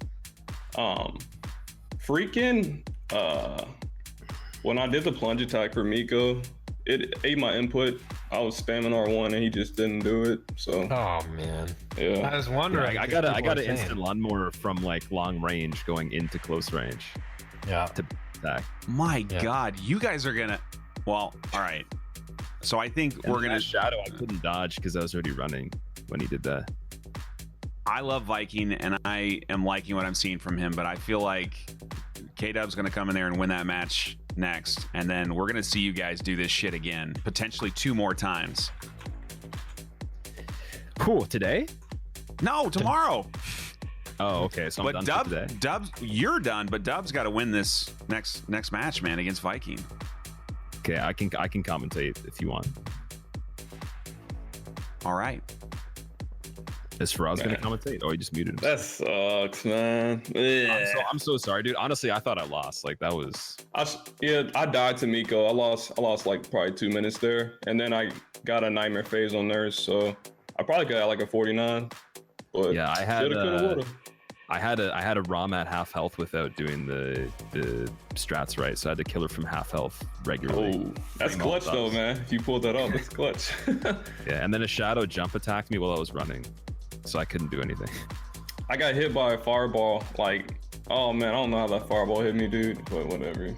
When I did the plunge attack for Miko, it ate my input. I was spamming R1 and he just didn't do it. So oh man. Yeah. I was wondering. I got an instant lawnmower from like long range going into close range. Yeah. To attack. My God, you guys are gonna. Well, all right. So I think we're gonna shadow. I couldn't dodge because I was already running when he did that. I love Viking and I am liking what I'm seeing from him, but I feel like K-Dub's gonna come in there and win that match next, and then we're gonna see you guys do this shit again, potentially 2 more times. Cool. Today? No, tomorrow. Oh, okay. So I'm done for today. Dubs, you're done, but Dub's got to win this next match, man, against Viking. Okay, I can commentate if you want. All right. Is Faraazkhan gonna commentate? Oh, he just muted him. That sucks, man. I'm so sorry, dude. Honestly, I thought I lost. Like that was. I died to Miko. I lost like probably 2 minutes there, and then I got a nightmare phase on Nurse, so I probably got like a 49. But yeah, I had a ROM at half health without doing the strats right, so I had to kill her from half health regularly. Oh, that's clutch though, man. If you pulled that off, that's clutch. Yeah, and then a shadow jump attacked me while I was running, so I couldn't do anything. I got hit by a fireball. Like, oh man, I don't know how that fireball hit me, dude. But whatever.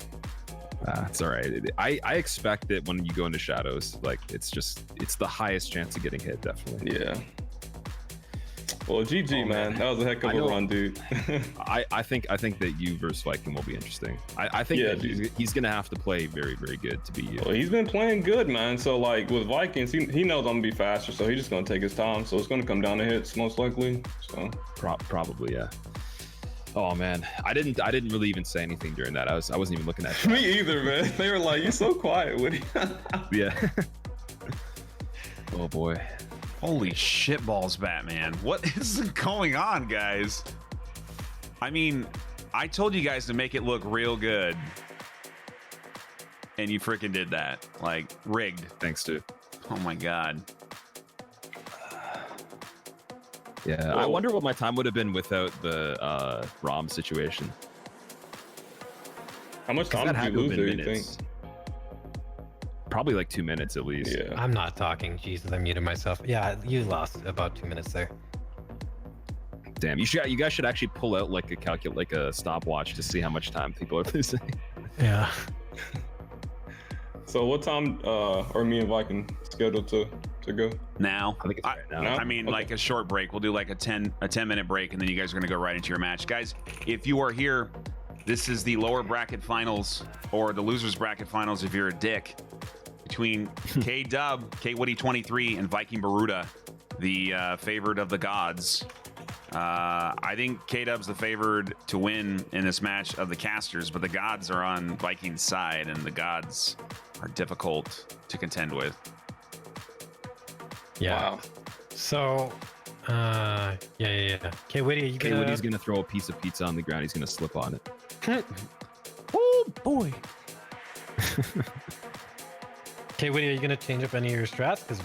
It's all right. I expect it when you go into shadows. Like it's the highest chance of getting hit, definitely. Yeah. Well, GG, man. That was a heck of a run, dude. I think that you versus Viking will be interesting. I think that he's gonna have to play very, very good to beat you. Well, he's been playing good, man. So like with Vikings, he knows I'm gonna be faster, so he's just gonna take his time. So it's gonna come down to hits most likely. So probably, yeah. Oh man, I didn't really even say anything during that. I wasn't even looking at me either, man. They were like, "You're so quiet, Woody." Yeah. Oh boy. Holy shitballs, Batman. What is going on, guys? I mean, I told you guys to make it look real good. And you freaking did that. Like, rigged. Thanks, dude. Oh my God. Yeah, I wonder what my time would have been without the ROM situation. How much time did you lose there, you think? Probably like 2 minutes at least. Yeah. I'm not talking. Jesus, I muted myself. Yeah, you lost about 2 minutes there. Damn, you guys should actually pull out like a stopwatch to see how much time people are losing. So So what time are me and Viking scheduled to go? Now, I think it's right now. I mean, Okay. like a short break. We'll do like a 10-minute break, and then you guys are gonna go right into your match. Guys, if you are here, this is the lower bracket finals, or the losers bracket finals if you're a dick, between K-Dub, Kwitty 23, and Viking Baruda, the favored of the gods. I think K-Dub's the favored to win in this match of the casters, but the gods are on Viking's side, and the gods are difficult to contend with. Yeah. Wow. So, yeah. Kwitty, are you gonna? Kwitty's gonna throw a piece of pizza on the ground. He's gonna slip on it. Oh boy. Kwitty, are you gonna change up any of your strats? Because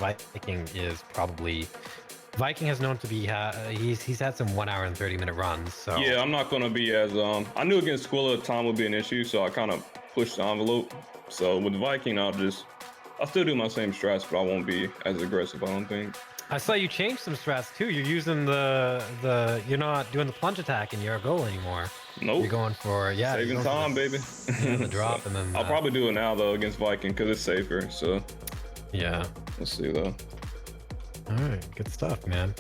Viking has known to be he's had some 1 hour and 30-minute runs. So Yeah, I'm not gonna be as I knew against Squilla time would be an issue, so I kind of pushed the envelope. So with Viking, I'll still do my same strats, but I won't be as aggressive, I don't think. I saw you change some strats too. You're using you're not doing the plunge attack in your goal anymore. Nope. You're going for Saving time, baby. the drop and then I'll probably do it now though against Viking because it's safer. So yeah. let's see though. All right, good stuff, man.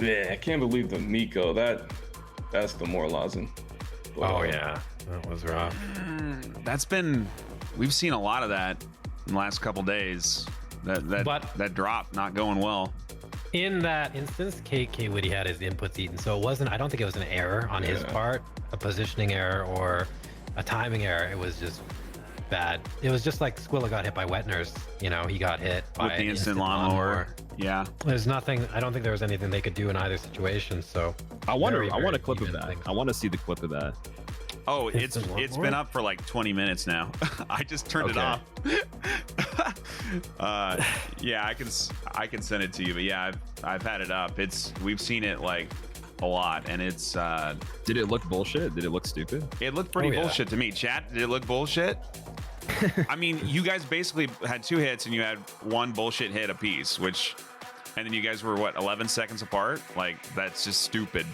Yeah, I can't believe the Miko. That's demoralizing. But, Oh yeah, that was rough. We've seen a lot of that in the last couple days. That drop not going well. In that instance, Kwitty had his inputs eaten, so I don't think it was an error on his part, a positioning error or a timing error. It was just bad. It was just like Squilla got hit by Wetner's. You know, he got hit by With the instant lawnmower. Yeah. There's nothing. I don't think there was anything they could do in either situation. So I want a very clip of even that. things. I want to see the clip of that. Oh, it's Instant lawnmower? been up for like 20 minutes now. I just turned it off. Yeah, I can send it to you, but yeah, I've had it up. We've seen it like a lot, and it's Did it look bullshit? Did it look stupid? it looked pretty Oh, yeah. bullshit to me. Chat, did it look bullshit? I mean, you guys basically had 2 hits and you had 1 bullshit hit apiece, and then you guys were what, 11 seconds apart? Like, that's just stupid.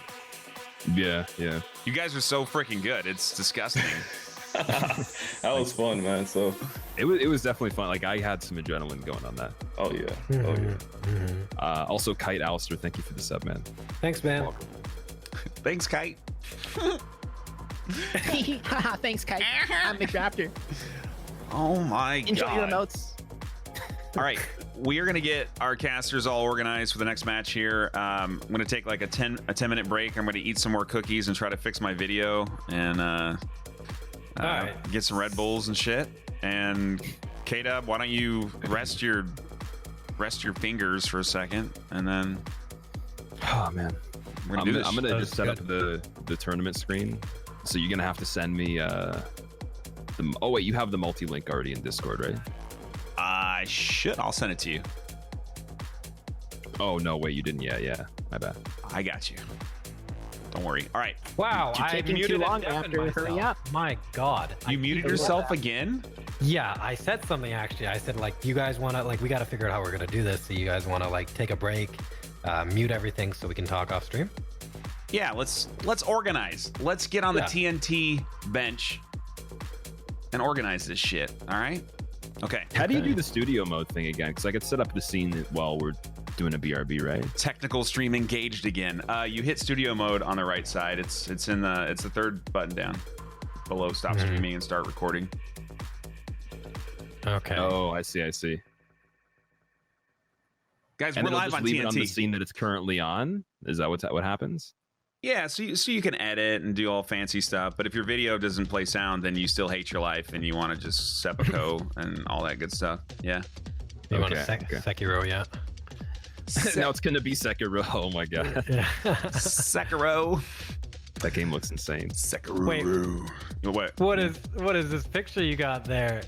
Yeah. You guys are so freaking good. It's disgusting. that was fun, man. So It was definitely fun. Like I had some adrenaline going on that. oh yeah. Also, Kite Alistair, thank you for the sub, man. Thanks, man. Welcome. Thanks, Kite. Thanks, Kite. I'm McRaptor. Oh my Enjoy god. your notes. All right, we are gonna get our casters all organized for the next match here. I'm gonna take like a 10-minute break. I'm gonna eat some more cookies and try to fix my video and right. get some Red Bulls and shit. And K-Dub, why don't you rest your fingers for a second, and then Oh man. we're gonna do this. I'm gonna That's just set up the tournament screen. So you're gonna have to send me oh wait, you have the multi-link already in Discord, right? I should. I'll send it to you. Oh no, wait, you didn't. Yeah. My bad. I got you. Don't worry. All right. Wow, You're I taking muted too and long, deafened Raptor. myself. Hurry up. My God. You muted yourself again? Yeah, I said something actually. I said like, you guys want to we got to figure out how we're gonna do this. So you guys want to like take a break, mute everything so we can talk off stream. Yeah. Let's organize. Let's get on the TNT bench and organize this shit. All right. Okay. How do you do the studio mode thing again? Because I could set up the scene while we're doing a BRB, right? Technical stream engaged again. You hit studio mode on the right side. It's the 3rd button down below stop streaming and start recording. Okay. Oh, I see. Guys, And we're it'll live just on leave it TNT. on the scene that it's currently on. Is that what happens? Yeah, so you can edit and do all fancy stuff, but if your video doesn't play sound, then you still hate your life and you want to just seppuku and all that good stuff. Yeah. You want to Okay. Sekiro yet? Now it's gonna be Sekiro. Oh my god, Sekiro. that game looks insane. Sekiro. Wait. What? What is this picture you got there?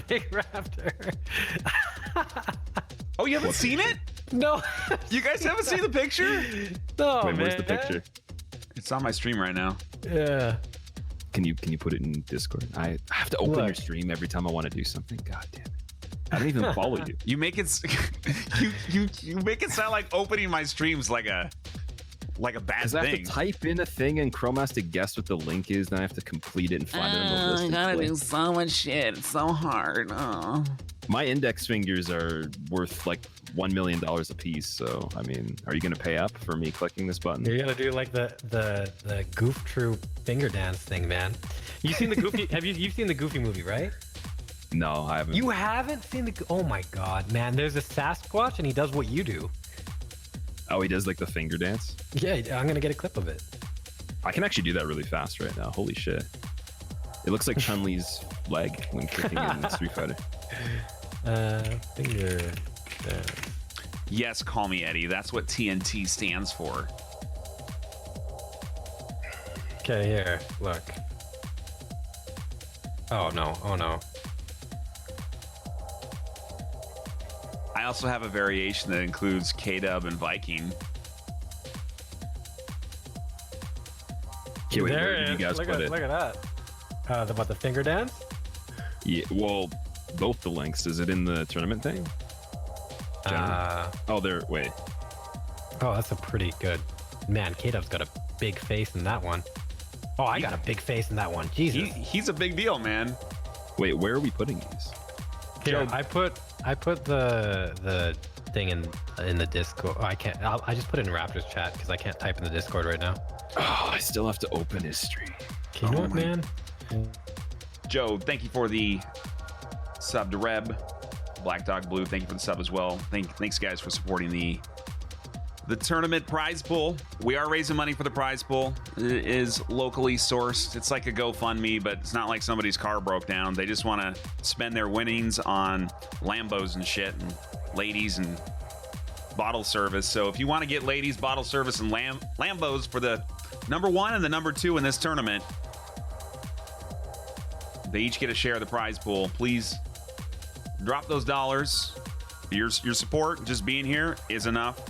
Big Raptor. Oh, you haven't seen it? No. You guys haven't seen the picture? No, Wait, man. where's the picture? It's on my stream right now. Yeah. Can you put it in Discord? I have to open your Look. stream every time I want to do something. God damn it! I don't even follow you. You make it you make it sound like opening my streams like a like a bad Because I have thing. to type in a thing and Chrome has to guess what the link is, then I have to complete it and find it in the list. I gotta do so much shit. It's so hard. My index fingers are worth like $1 million a piece. So, I mean, are you going to pay up for me clicking this button? You gotta do like the Goof Troop finger dance thing, man. You seen the Goofy? You've seen the Goofy movie, right? No, I haven't. You haven't seen the? Oh my God, man! There's a Sasquatch and he does what you do. Oh, he does like the finger dance? Yeah, I'm gonna get a clip of it. I can actually do that really fast right now. Holy shit. It looks like Chun-Li's leg when kicking in Street Fighter. Finger dance. Yes, call me Eddie. That's what TNT stands for. Okay, here, look. Oh no, oh no. I also have a variation that includes K-Dub and Viking. Okay, wait, There where it did you is. guys Look put at, it? look at that. About the finger dance? Yeah, well, both the links. Is it in the tournament thing? Oh, there. Wait. Oh, that's a pretty good. Man, K-Dub's got a big face in that one. Oh, I got a big face in that one. Jesus. He's a big deal, man. Wait, where are we putting these? Here, I put the thing in the Discord. Oh, I can't. I just put it in Raptors chat because I can't type in the Discord right now. Oh, I still have to open history. Okay, you know what, man? Joe, thank you for the sub to Reb. Black Dog Blue, thank you for the sub as well. Thanks guys for supporting the tournament prize pool. We are raising money for the prize pool. It is locally sourced. It's like a GoFundMe, but it's not like somebody's car broke down. They just want to spend their winnings on Lambos and shit and ladies and bottle service. So if you want to get ladies, bottle service, and Lambos for the number 1 and the number 2 in this tournament, they each get a share of the prize pool. Please drop those dollars. Your support, just being here, is enough.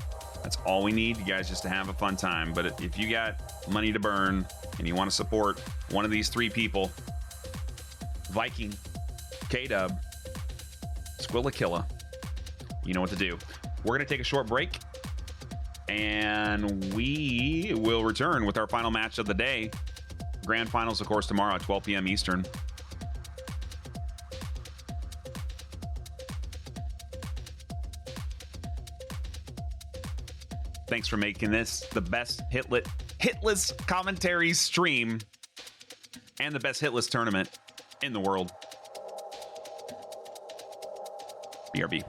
That's all we need, you guys, just to have a fun time. But if you got money to burn and you want to support one of these 3 people, Viking, K-Dub, Squillakilla, you know what to do. We're going to take a short break, and we will return with our final match of the day. Grand finals, of course, tomorrow at 12 p.m. Eastern. Thanks for making this the best hitless commentary stream and the best hitless tournament in the world. BRB.